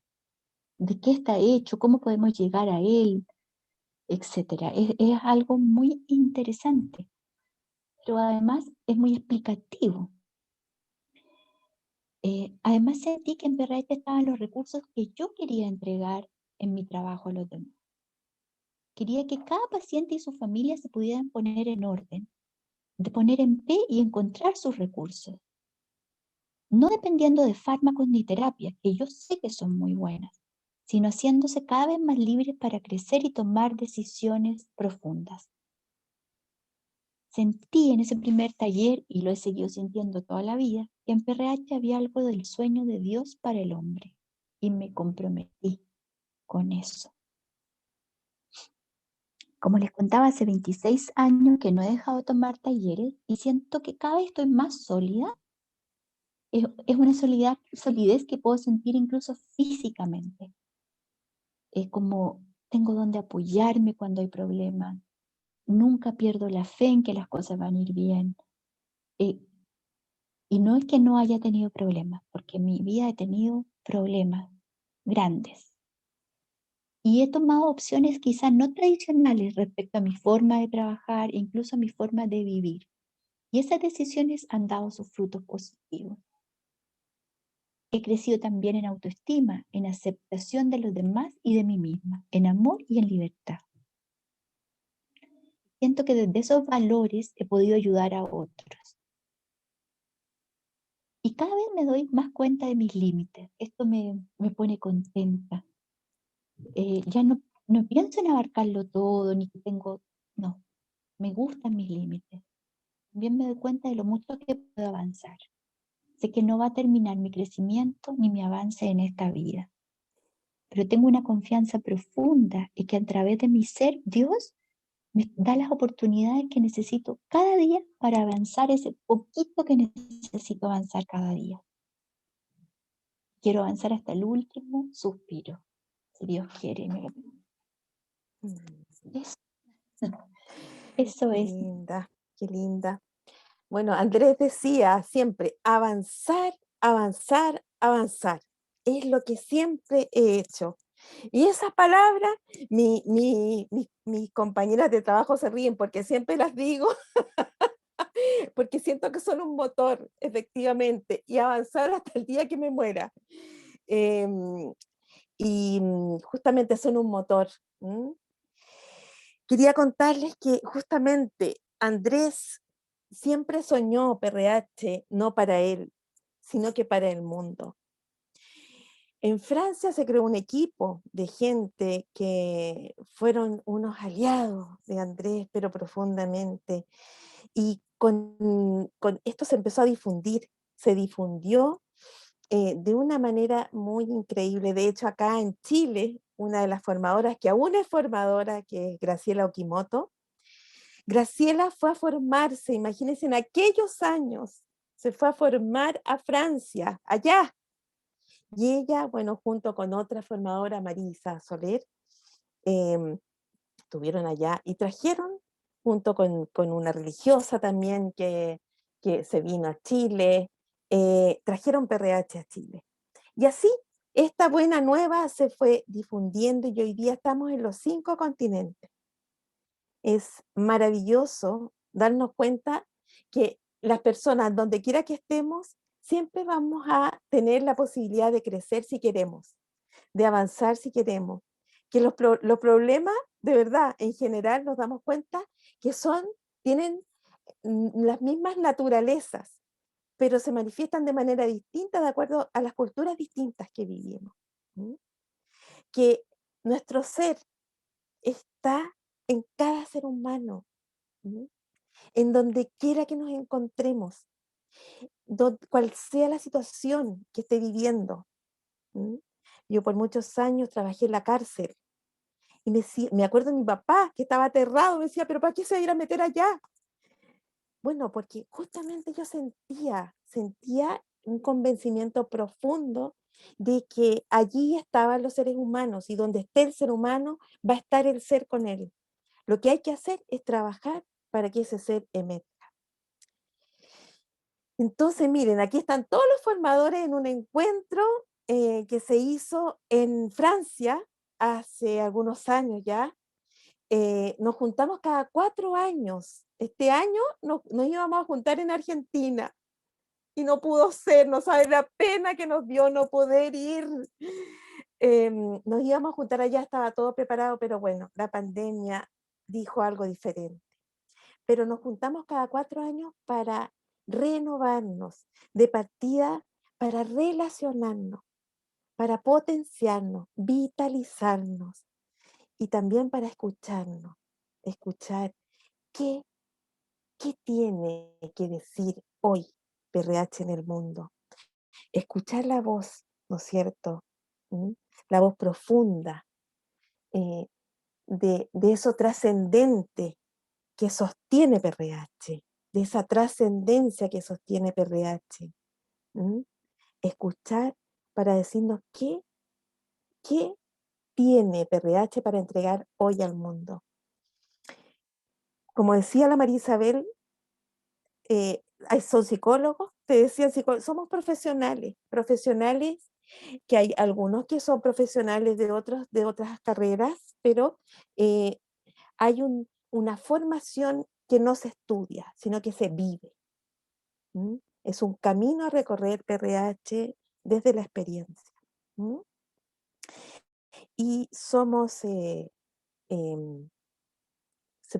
de qué está hecho, cómo podemos llegar a él, etc. Es algo muy interesante, pero además es muy explicativo. Además sentí que en PRH estaban los recursos que yo quería entregar en mi trabajo a los demás. Quería que cada paciente y su familia se pudieran poner en orden, de poner en pie y encontrar sus recursos. No dependiendo de fármacos ni terapias, que yo sé que son muy buenas, sino haciéndose cada vez más libres para crecer y tomar decisiones profundas. Sentí en ese primer taller, y lo he seguido sintiendo toda la vida, que en PRH había algo del sueño de Dios para el hombre, y me comprometí con eso. Como les contaba, hace 26 años que no he dejado de tomar talleres y siento que cada vez estoy más sólida. Es una solidez que puedo sentir incluso físicamente. Es como tengo donde apoyarme cuando hay problemas. Nunca pierdo la fe en que las cosas van a ir bien. Y no es que no haya tenido problemas, porque en mi vida he tenido problemas grandes. Y he tomado opciones quizás no tradicionales respecto a mi forma de trabajar, incluso a mi forma de vivir. Y esas decisiones han dado sus frutos positivos. He crecido también en autoestima, en aceptación de los demás y de mí misma, en amor y en libertad. Siento que desde esos valores he podido ayudar a otros. Y cada vez me doy más cuenta de mis límites. Esto me pone contenta. Ya no pienso en abarcarlo todo, ni que no, me gustan mis límites. También me doy cuenta de lo mucho que puedo avanzar. Sé que no va a terminar mi crecimiento ni mi avance en esta vida, pero tengo una confianza profunda en que a través de mi ser, Dios me da las oportunidades que necesito cada día para avanzar ese poquito que necesito avanzar cada día. Quiero avanzar hasta el último suspiro, si Dios quiere. Eso Qué es. linda, qué linda. Bueno, Andrés decía siempre, avanzar, avanzar, avanzar. Es lo que siempre he hecho. Y esas palabras, mis compañeras de trabajo se ríen porque siempre las digo, porque siento que son un motor, efectivamente, y avanzar hasta el día que me muera. Y justamente son un motor. Quería contarles que justamente Andrés siempre soñó PRH, no para él, sino que para el mundo. En Francia se creó un equipo de gente que fueron unos aliados de Andrés, pero profundamente. Y con esto se empezó a difundir, se difundió de una manera muy increíble. De hecho, acá en Chile, una de las formadoras, que aún es formadora, que es Graciela Okimoto, Graciela fue a formarse, imagínense, en aquellos años, se fue a formar a Francia, allá. Y ella, bueno, junto con otra formadora, Marisa Soler, estuvieron allá y trajeron, junto con una religiosa también que se vino a Chile, trajeron PRH a Chile. Y así, esta buena nueva se fue difundiendo y hoy día estamos en los 5 continentes. Es maravilloso darnos cuenta que las personas, donde quiera que estemos, siempre vamos a tener la posibilidad de crecer si queremos, de avanzar si queremos. Que los problemas, de verdad, en general nos damos cuenta que tienen las mismas naturalezas, pero se manifiestan de manera distinta de acuerdo a las culturas distintas que vivimos. Que nuestro ser está en cada ser humano, en donde quiera que nos encontremos, cual sea la situación que esté viviendo. Yo por muchos años trabajé en la cárcel y me acuerdo de mi papá que estaba aterrado, me decía, pero ¿para qué se va a ir a meter allá? Bueno, porque justamente yo sentía un convencimiento profundo de que allí estaban los seres humanos y donde esté el ser humano va a estar el ser con él. Lo que hay que hacer es trabajar para que ese ser emerja. Entonces, miren, aquí están todos los formadores en un encuentro que se hizo en Francia hace algunos años ya. Nos juntamos cada 4 años. Este año nos íbamos a juntar en Argentina y no pudo ser, no sabe la pena que nos dio no poder ir. Nos íbamos a juntar allá, estaba todo preparado, pero bueno, la pandemia dijo algo diferente. Pero nos juntamos cada 4 años para renovarnos, de partida para relacionarnos, para potenciarnos, vitalizarnos y también para escucharnos, escuchar qué tiene que decir hoy PRH en el mundo. Escuchar la voz, ¿no es cierto? La voz profunda de eso trascendente que sostiene PRH, de esa trascendencia que sostiene PRH. Escuchar para decirnos qué tiene PRH para entregar hoy al mundo. Como decía la María Isabel, son psicólogos, te decían somos profesionales que hay algunos que son profesionales de otras carreras, pero hay una formación que no se estudia, sino que se vive. Es un camino a recorrer PRH desde la experiencia. Y somos, se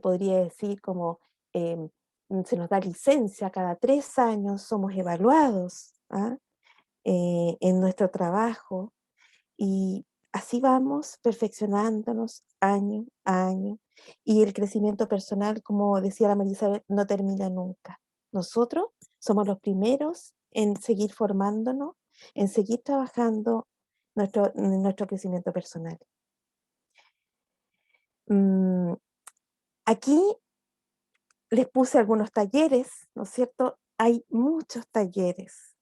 podría decir como, se nos da licencia cada 3 años, somos evaluados en nuestro trabajo y así vamos perfeccionándonos año a año y el crecimiento personal, como decía la María Isabel, no termina nunca. Nosotros somos los primeros en seguir formándonos, en seguir trabajando nuestro crecimiento personal. Aquí les puse algunos talleres, ¿no es cierto? Hay muchos talleres.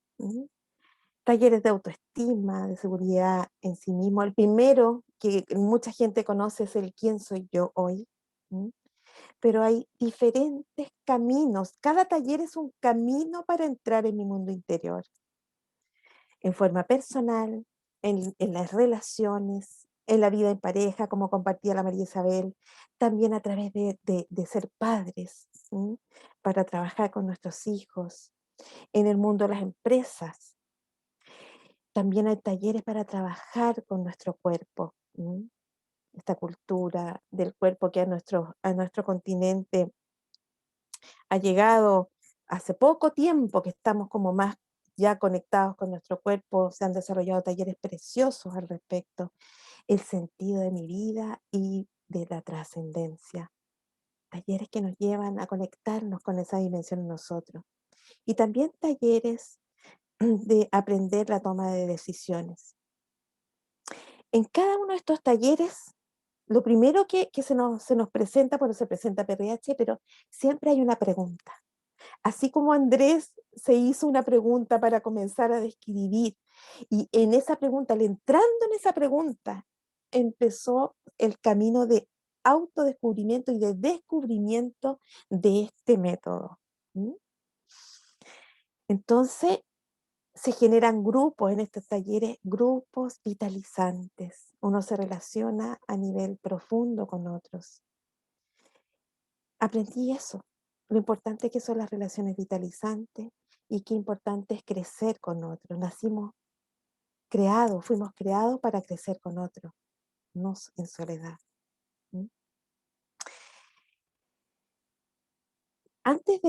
Talleres de autoestima, de seguridad en sí mismo. El primero que mucha gente conoce es el ¿Quién soy yo hoy? Pero hay diferentes caminos. Cada taller es un camino para entrar en mi mundo interior. En forma personal, en las relaciones, en la vida en pareja, como compartía la María Isabel, también a través de ser padres, para trabajar con nuestros hijos, en el mundo de las empresas. También hay talleres para trabajar con nuestro cuerpo, esta cultura del cuerpo que a nuestro continente ha llegado hace poco tiempo, que estamos como más ya conectados con nuestro cuerpo, se han desarrollado talleres preciosos al respecto, el sentido de mi vida y de la trascendencia, talleres que nos llevan a conectarnos con esa dimensión en nosotros, y también talleres de aprender la toma de decisiones. En cada uno de estos talleres, lo primero que se nos presenta, bueno, se presenta PRH, pero siempre hay una pregunta. Así como Andrés se hizo una pregunta para comenzar a describir, y en esa pregunta, entrando en esa pregunta, empezó el camino de autodescubrimiento y de descubrimiento de este método. Entonces, se generan grupos en estos talleres, grupos vitalizantes. Uno se relaciona a nivel profundo con otros. Aprendí eso, lo importante que son las relaciones vitalizantes y qué importante es crecer con otros. Fuimos creados para crecer con otros, no en soledad. ¿Mm? Antes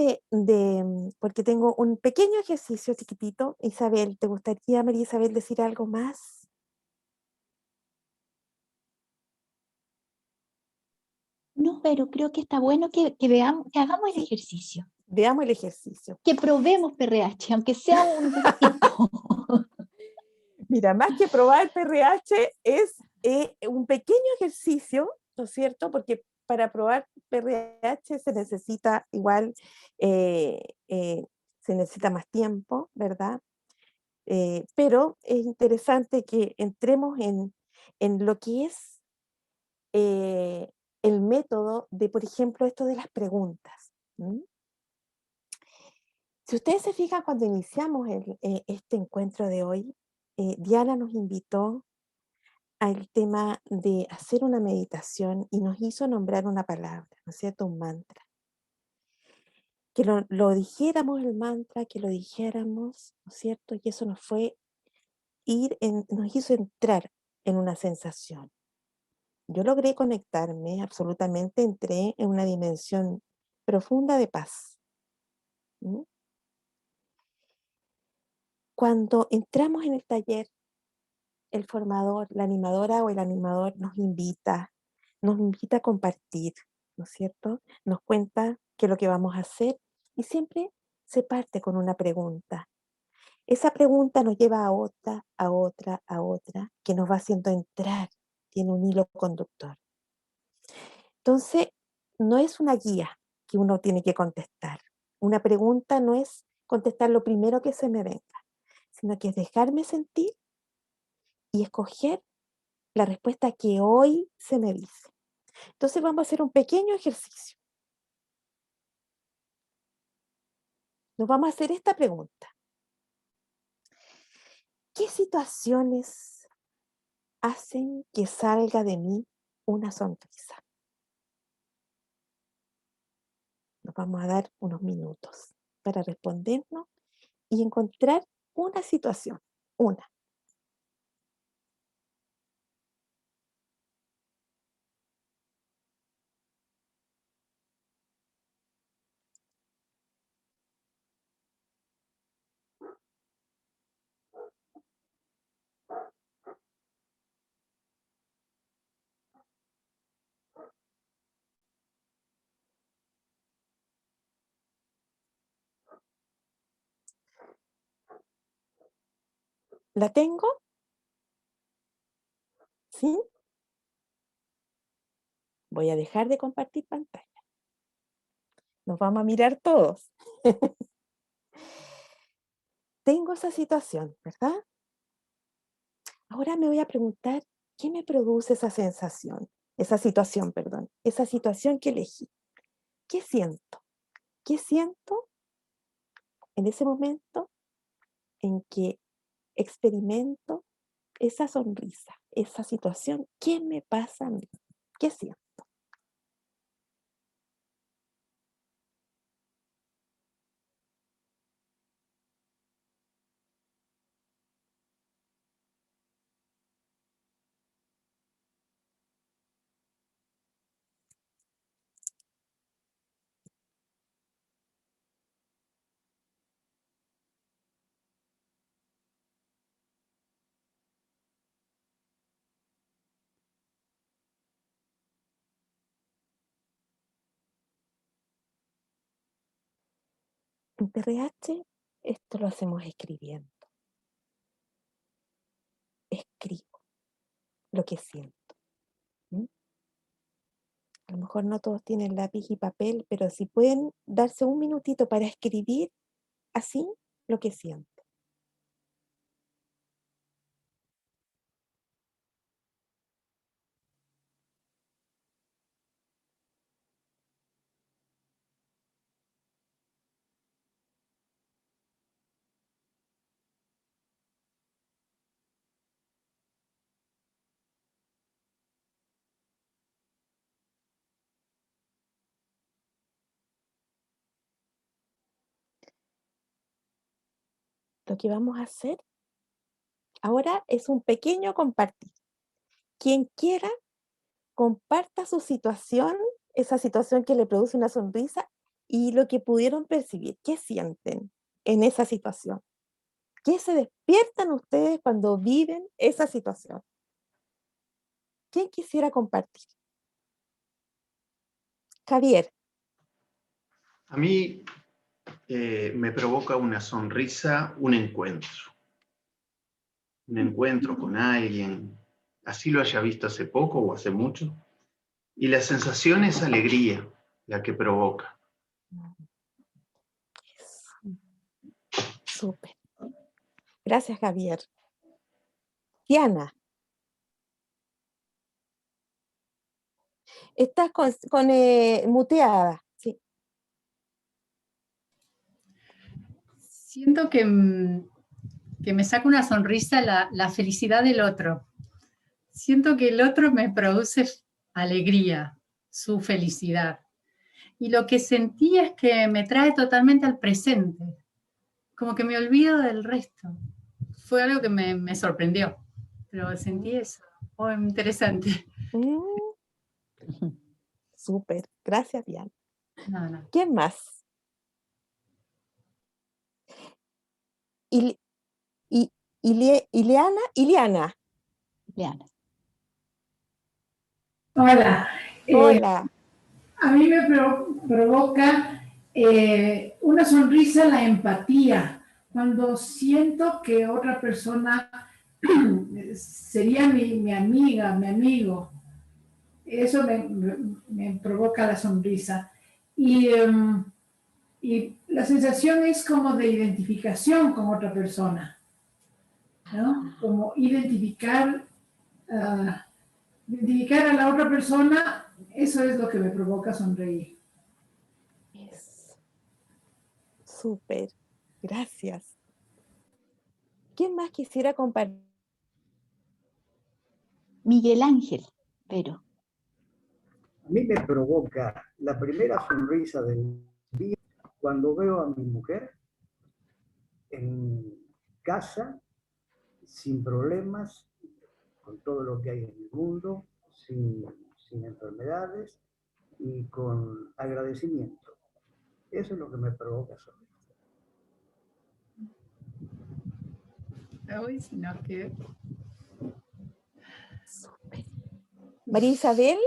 porque tengo un pequeño ejercicio chiquitito, Isabel, ¿te gustaría, María Isabel, decir algo más? No, pero creo que está bueno que veamos, que hagamos el Sí. ejercicio. Veamos el ejercicio. Que probemos PRH, aunque sea un gustito. Mira, más que probar PRH es un pequeño ejercicio, ¿no es cierto? Porque para probar PRH se necesita igual, se necesita más tiempo, ¿verdad? Pero es interesante que entremos en lo que es eh, el método de, por ejemplo, esto de las preguntas. ¿Mm? Si ustedes se fijan, cuando iniciamos este encuentro de hoy, Diana nos invitó al tema de hacer una meditación y nos hizo nombrar una palabra, ¿no es cierto? Un mantra. Que lo dijéramos el mantra, que lo dijéramos, ¿no es cierto? Y eso nos nos hizo entrar en una sensación. Yo logré conectarme, absolutamente entré en una dimensión profunda de paz. ¿Mm? Cuando entramos en el taller, el formador, la animadora o el animador nos invita a compartir, ¿no es cierto? Nos cuenta qué es lo que vamos a hacer y siempre se parte con una pregunta. Esa pregunta nos lleva a otra, a otra, a otra, que nos va haciendo entrar, tiene un hilo conductor. Entonces, no es una guía que uno tiene que contestar. Una pregunta no es contestar lo primero que se me venga, sino que es dejarme sentir y escoger la respuesta que hoy se me dice. Entonces vamos a hacer un pequeño ejercicio. Nos vamos a hacer esta pregunta. ¿Qué situaciones hacen que salga de mí una sonrisa? Nos vamos a dar unos minutos para respondernos y encontrar una situación, una. ¿La tengo? ¿Sí? Voy a dejar de compartir pantalla. Nos vamos a mirar todos. Tengo esa situación, ¿verdad? Ahora me voy a preguntar, ¿qué me produce esa sensación? Esa situación, perdón. Esa situación que elegí. ¿Qué siento? ¿Qué siento en ese momento en que experimento esa sonrisa, esa situación? ¿Qué me pasa a mí? ¿Qué siento? En PRH esto lo hacemos escribiendo. Escribo lo que siento. ¿Mm? A lo mejor no todos tienen lápiz y papel, pero si pueden darse un minutito para escribir así lo que siento. lo que vamos a hacer ahora es un pequeño compartir. Quien quiera, comparta su situación, esa situación que le produce una sonrisa y lo que pudieron percibir. ¿Qué sienten en esa situación? ¿Qué se despiertan ustedes cuando viven esa situación? ¿Quién quisiera compartir? Javier. A mí me provoca una sonrisa, un encuentro con alguien, así lo haya visto hace poco o hace mucho, y la sensación es alegría la que provoca. Súper. Gracias, Javier. Diana. Estás muteada. Sí. Siento que me saca una sonrisa la felicidad del otro. Siento que el otro me produce alegría, su felicidad. Y lo que sentí es que me trae totalmente al presente, como que me olvido del resto. Fue algo que me sorprendió, pero sentí eso. Oh, interesante. Súper, gracias, Diana. No. ¿Quién más? Ileana. Hola. Hola. A mí me provoca una sonrisa la empatía. Cuando siento que otra persona sería mi amiga, mi amigo, eso me provoca la sonrisa. Y la sensación es como de identificación con otra persona, ¿no? Como identificar a la otra persona, eso es lo que me provoca sonreír. Súper, gracias. ¿Quién más quisiera compartir? Miguel Ángel, pero. A mí me provoca la primera sonrisa del día cuando veo a mi mujer en casa, sin problemas, con todo lo que hay en el mundo, sin enfermedades y con agradecimiento. Eso es lo que me provoca sonreír. Uy, si no, que... María Isabel.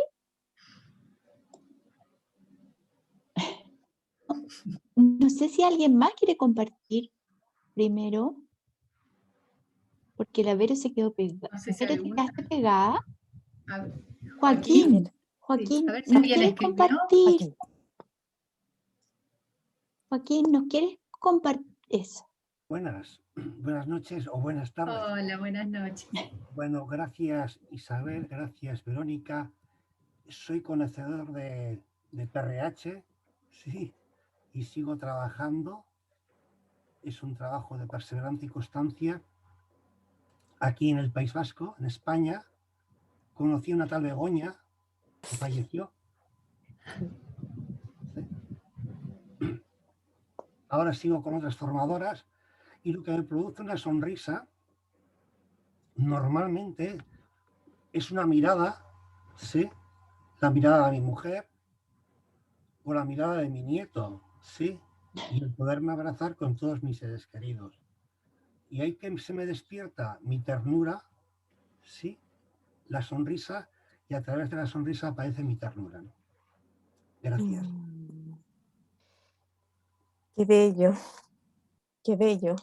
No sé si alguien más quiere compartir primero, porque la Vero se quedó pegada. No sé si ¿Pero te alguna... quedaste pegada? Joaquín. Joaquín, A ver si ¿nos alguien quieres escribió. compartir? Joaquín, ¿nos quieres compartir eso? Buenas noches o buenas tardes. Hola, buenas noches. Bueno, gracias Isabel, gracias Verónica. Soy conocedor de PRH, sí, y sigo trabajando. Es un trabajo de perseverancia y constancia. Aquí en el País Vasco, en España, conocí a una tal Begoña que falleció. Sí. Ahora sigo con otras formadoras y lo que me produce una sonrisa normalmente es una mirada, ¿sí? La mirada de mi mujer o la mirada de mi nieto, ¿sí? Y el poderme abrazar con todos mis seres queridos. Y ahí que se me despierta mi ternura, ¿sí? La sonrisa, y a través de la sonrisa aparece mi ternura, ¿no? Gracias. Qué bello, qué bello.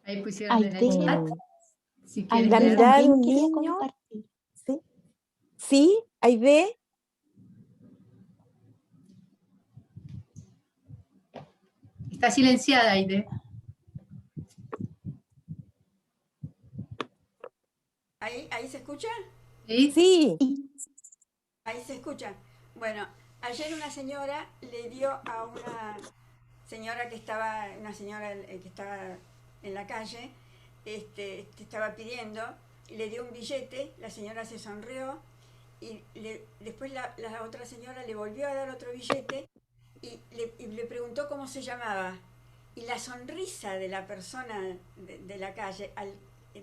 Ahí pusieron en el chat. Si quieres la leer. mirada de un niño. ¿Sí? ¿Sí? Aide. Está silenciada, Aide. ¿Ahí se escucha? Sí. Ahí se escucha. Bueno, ayer una señora le dio a una señora que estaba en la calle, estaba pidiendo, y le dio un billete, la señora se sonrió, y después la otra señora le volvió a dar otro billete, y le preguntó cómo se llamaba. Y la sonrisa de la persona de la calle,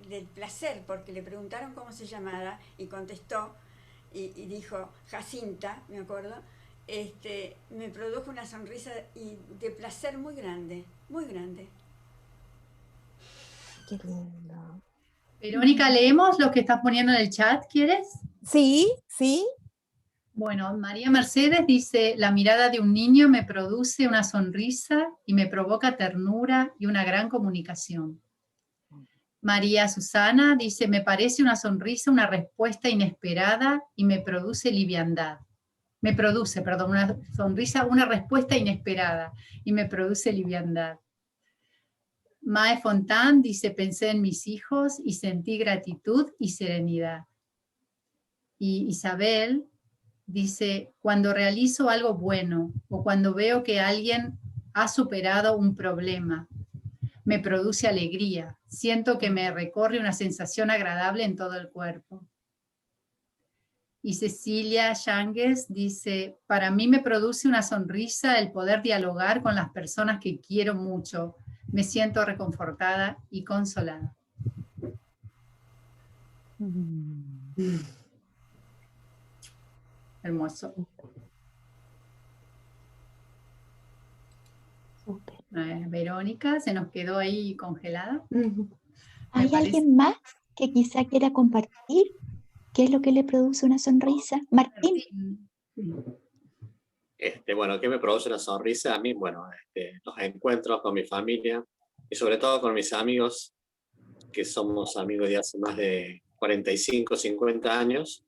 del placer, porque le preguntaron cómo se llamaba, y contestó, y dijo Jacinta, me acuerdo, me produjo una sonrisa de placer muy grande, muy grande. Qué lindo. Verónica, ¿leemos lo que estás poniendo en el chat, quieres? Sí, sí. Bueno, María Mercedes dice, la mirada de un niño me produce una sonrisa y me provoca ternura y una gran comunicación. María Susana dice, me parece una sonrisa, una respuesta inesperada y me produce liviandad. Me produce, perdón, una sonrisa, una respuesta inesperada y me produce liviandad. Mae Fontán dice, pensé en mis hijos y sentí gratitud y serenidad. Y Isabel dice, cuando realizo algo bueno o cuando veo que alguien ha superado un problema, me produce alegría. Siento que me recorre una sensación agradable en todo el cuerpo. Y Cecilia Yangues dice, para mí me produce una sonrisa el poder dialogar con las personas que quiero mucho. Me siento reconfortada y consolada. Hermoso. Súper. Verónica, se nos quedó ahí congelada. ¿Hay alguien más que quizá quiera compartir qué es lo que le produce una sonrisa? Martín. Bueno, ¿qué me produce una sonrisa? A mí, bueno, los encuentros con mi familia y sobre todo con mis amigos, que somos amigos de hace más de 45, 50 años,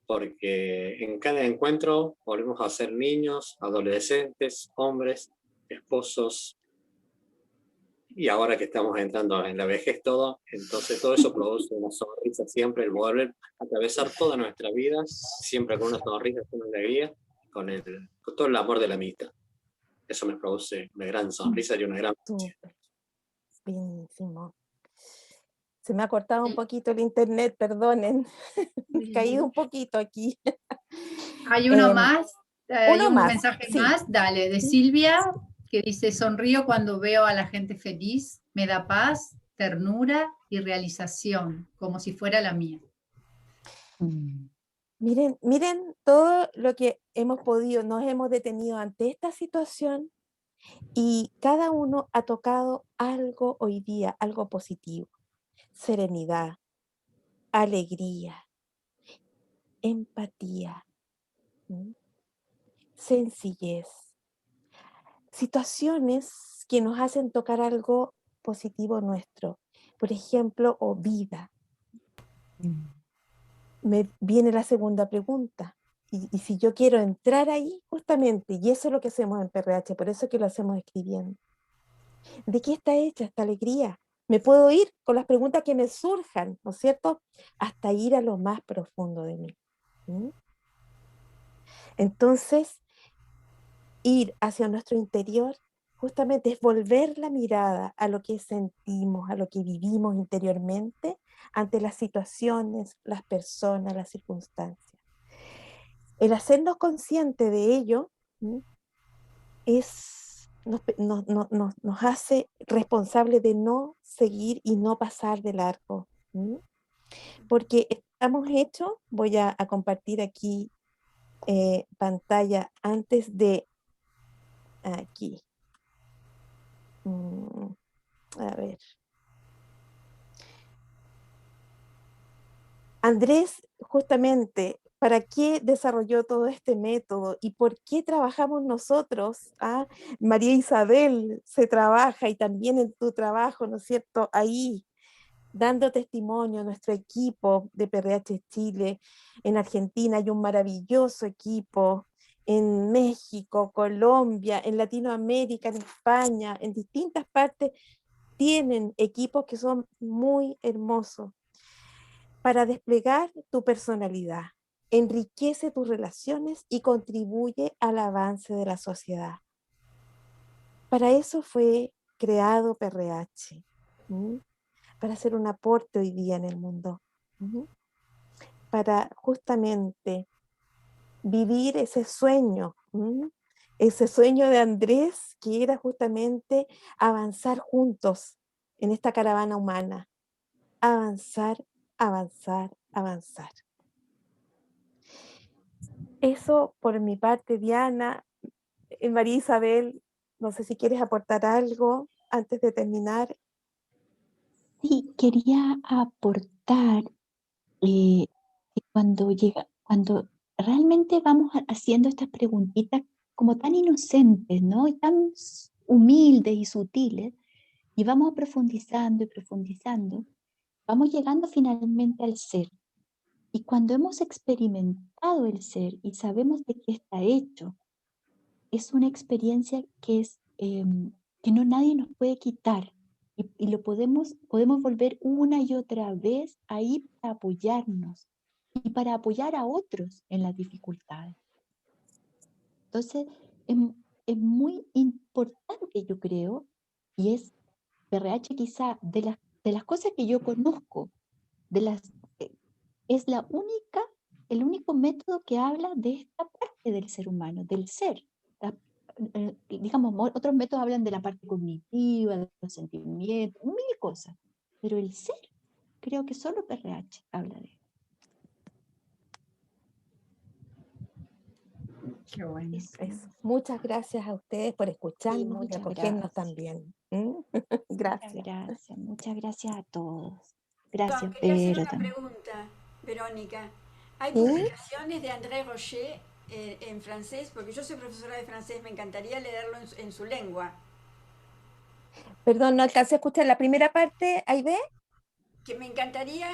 porque en cada encuentro volvemos a ser niños, adolescentes, hombres, esposos, y ahora que estamos entrando en la vejez todo, entonces todo eso produce una sonrisa siempre, el volver a atravesar toda nuestra vida, siempre con una sonrisa, con una alegría, con todo el amor de la amistad. Eso me produce una gran sonrisa y una gran... Buenísimo. Se me ha cortado un poquito el internet, perdonen. He caído un poquito aquí. Hay uno más, hay un mensaje sí. más, dale, de Silvia, que dice, sonrío cuando veo a la gente feliz, me da paz, ternura y realización, como si fuera la mía. Miren todo lo que hemos podido, nos hemos detenido ante esta situación y cada uno ha tocado algo hoy día, algo positivo. Serenidad, alegría, empatía, sencillez. Situaciones que nos hacen tocar algo positivo nuestro. Por ejemplo, o vida. Me viene la segunda pregunta. Y si yo quiero entrar ahí, justamente, y eso es lo que hacemos en PRH, por eso es que lo hacemos escribiendo. ¿De qué está hecha esta alegría? Me puedo ir con las preguntas que me surjan, ¿no es cierto? Hasta ir a lo más profundo de mí. Entonces, ir hacia nuestro interior justamente es volver la mirada a lo que sentimos, a lo que vivimos interiormente ante las situaciones, las personas, las circunstancias. El hacernos consciente de ello nos hace responsables de no seguir y no pasar de largo. Porque estamos hechos, voy a compartir aquí pantalla antes de aquí. A ver. Andrés, justamente, ¿para qué desarrolló todo este método y por qué trabajamos nosotros? María Isabel se trabaja y también en tu trabajo, ¿no es cierto? Ahí, dando testimonio a nuestro equipo de PRH Chile. En Argentina hay un maravilloso equipo, en México, Colombia, en Latinoamérica, en España, en distintas partes, tienen equipos que son muy hermosos para desplegar tu personalidad. Enriquece tus relaciones y contribuye al avance de la sociedad. Para eso fue creado PRH, para hacer un aporte hoy día en el mundo, para justamente vivir ese sueño ese sueño de Andrés, que era justamente avanzar juntos en esta caravana humana. Avanzar, avanzar, avanzar. Eso por mi parte, Diana. María Isabel, no sé si quieres aportar algo antes de terminar. Sí, quería aportar que cuando realmente vamos haciendo estas preguntitas como tan inocentes, ¿no? Y tan humildes y sutiles, y vamos profundizando y profundizando, vamos llegando finalmente al ser. Y cuando hemos experimentado el ser y sabemos de qué está hecho, es una experiencia que es que no nadie nos puede quitar. Y lo podemos volver una y otra vez ahí para apoyarnos y para apoyar a otros en las dificultades. Entonces, es muy importante, yo creo, y es PRH quizá de las cosas que yo conozco, es el único método que habla de esta parte del ser humano, del ser. Digamos, otros métodos hablan de la parte cognitiva, de los sentimientos, mil cosas, pero el ser, creo que solo PRH habla de eso. Qué bueno. Eso. Muchas gracias a ustedes por escucharnos y muchas acogernos gracias. también. Gracias. Muchas gracias a todos. Don, Gracias, quería hacer Vero, una también. pregunta, Verónica. ¿Hay ¿Sí? publicaciones de André Rocher en francés? Porque yo soy profesora de francés, me encantaría leerlo en su lengua. Perdón, no alcancé a escuchar la primera parte. ¿Ahí ve? Que me encantaría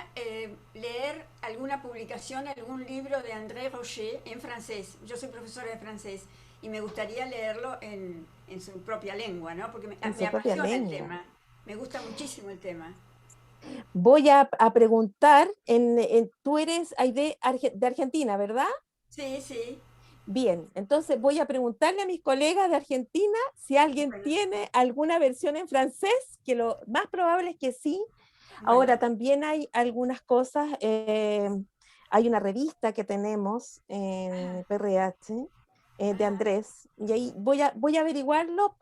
leer alguna publicación, algún libro de André Rocher en francés. Yo soy profesora de francés y me gustaría leerlo en su propia lengua, ¿no? Porque me su propia apasiona el lengua. tema. Me gusta muchísimo el tema. Voy a preguntar, tú eres Aide, de Argentina, ¿verdad? Sí, sí. Bien, entonces voy a preguntarle a mis colegas de Argentina si alguien Bueno. tiene alguna versión en francés, que lo más probable es que sí. Bueno. Ahora también hay algunas cosas, hay una revista que tenemos en PRH de Andrés, y ahí voy a averiguarlo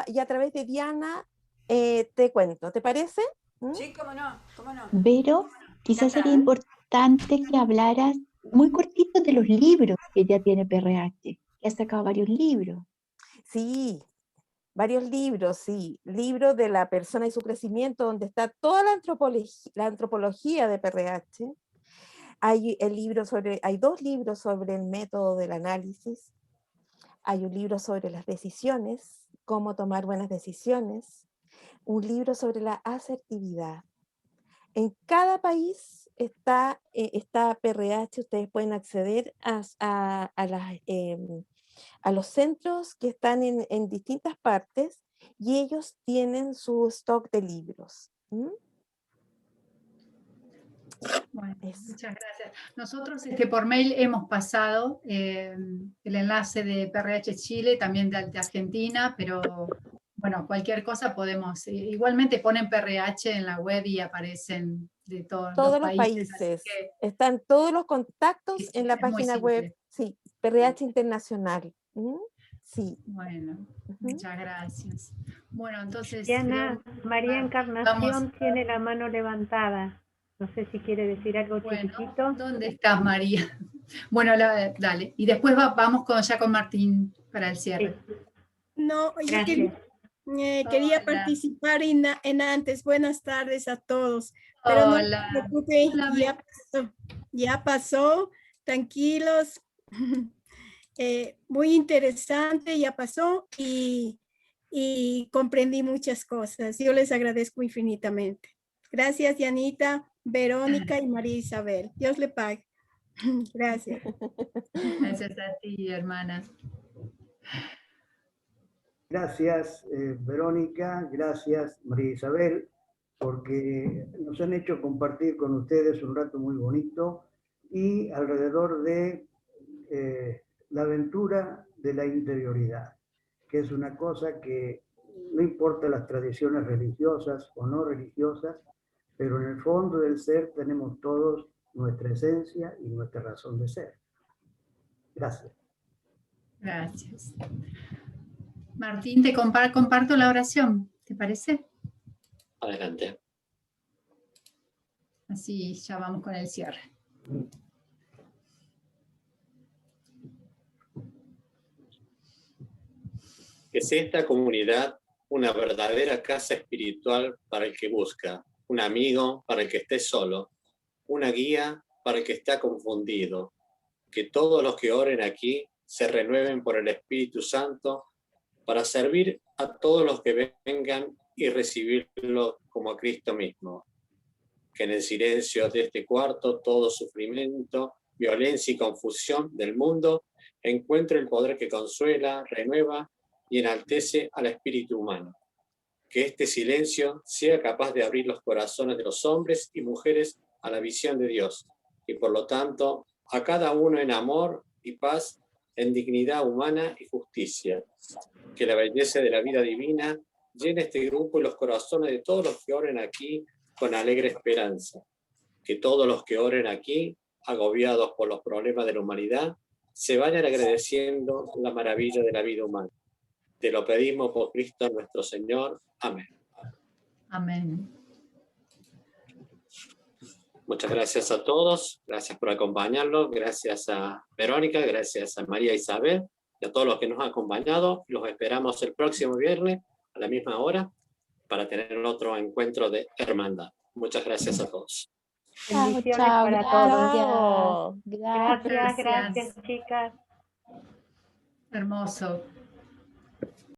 y a través de Diana te cuento, ¿te parece? ¿Mm? Sí, cómo no, cómo no. Pero quizás sería Encantada. importante que hablaras muy cortito de los libros que ya tiene PRH, que ha sacado varios libros. Sí, varios libros, sí. Libros de la persona y su crecimiento, donde está toda la antropología de PRH. Hay dos libros sobre el método del análisis. Hay un libro sobre las decisiones, cómo tomar buenas decisiones. Un libro sobre la asertividad. En cada país está PRH, ustedes pueden acceder a los centros que están en distintas partes y ellos tienen su stock de libros. Bueno, muchas gracias. Nosotros por mail hemos pasado el enlace de PRH Chile, también de Argentina, pero bueno, cualquier cosa podemos. Igualmente ponen PRH en la web y aparecen de todos los países. Así que, están todos los contactos en la es muy página web, simple. sí, PRH Internacional. Sí. Bueno, muchas gracias. Bueno, entonces... Diana, María Encarnación tiene la mano levantada. No sé si quiere decir algo chiquitito. ¿Dónde estás, María? Bueno, dale. Y después vamos ya con Martín para el cierre. Sí. No, yo quería participar en antes. Buenas tardes a todos. Pero no se preocupen, ya pasó. Tranquilos. Muy interesante, ya pasó y comprendí muchas cosas. Yo les agradezco infinitamente. Gracias, Dianita, Verónica y María Isabel. Dios le pague. Gracias. Gracias a ti, hermana. Gracias, Verónica. Gracias, María Isabel, porque nos han hecho compartir con ustedes un rato muy bonito y alrededor de la aventura de la interioridad, que es una cosa que no importa las tradiciones religiosas o no religiosas, pero en el fondo del ser tenemos todos nuestra esencia y nuestra razón de ser. Gracias. Gracias. Martín, te comparto la oración, ¿te parece? Adelante. Así ya vamos con el cierre. Que sea esta comunidad una verdadera casa espiritual para el que busca, un amigo para el que esté solo, una guía para el que está confundido. Que todos los que oren aquí se renueven por el Espíritu Santo para servir a todos los que vengan y recibirlo como a Cristo mismo. Que en el silencio de este cuarto todo sufrimiento, violencia y confusión del mundo encuentre el poder que consuela, renueva y enaltece al espíritu humano. Que este silencio sea capaz de abrir los corazones de los hombres y mujeres a la visión de Dios y por lo tanto a cada uno en amor y paz, en dignidad humana y justicia. Que la belleza de la vida divina llene este grupo y los corazones de todos los que oren aquí con alegre esperanza. Que todos los que oren aquí, agobiados por los problemas de la humanidad, se vayan agradeciendo la maravilla de la vida humana. Te lo pedimos por Cristo nuestro Señor. Amén. Amén. Muchas gracias a todos, gracias por acompañarnos, gracias a Verónica, gracias a María Isabel y a todos los que nos han acompañado. Los esperamos el próximo viernes a la misma hora para tener otro encuentro de hermandad. Muchas gracias a todos. Bendiciones Chao, para chao. todos. Gracias, Gracias. gracias, chicas. Hermoso.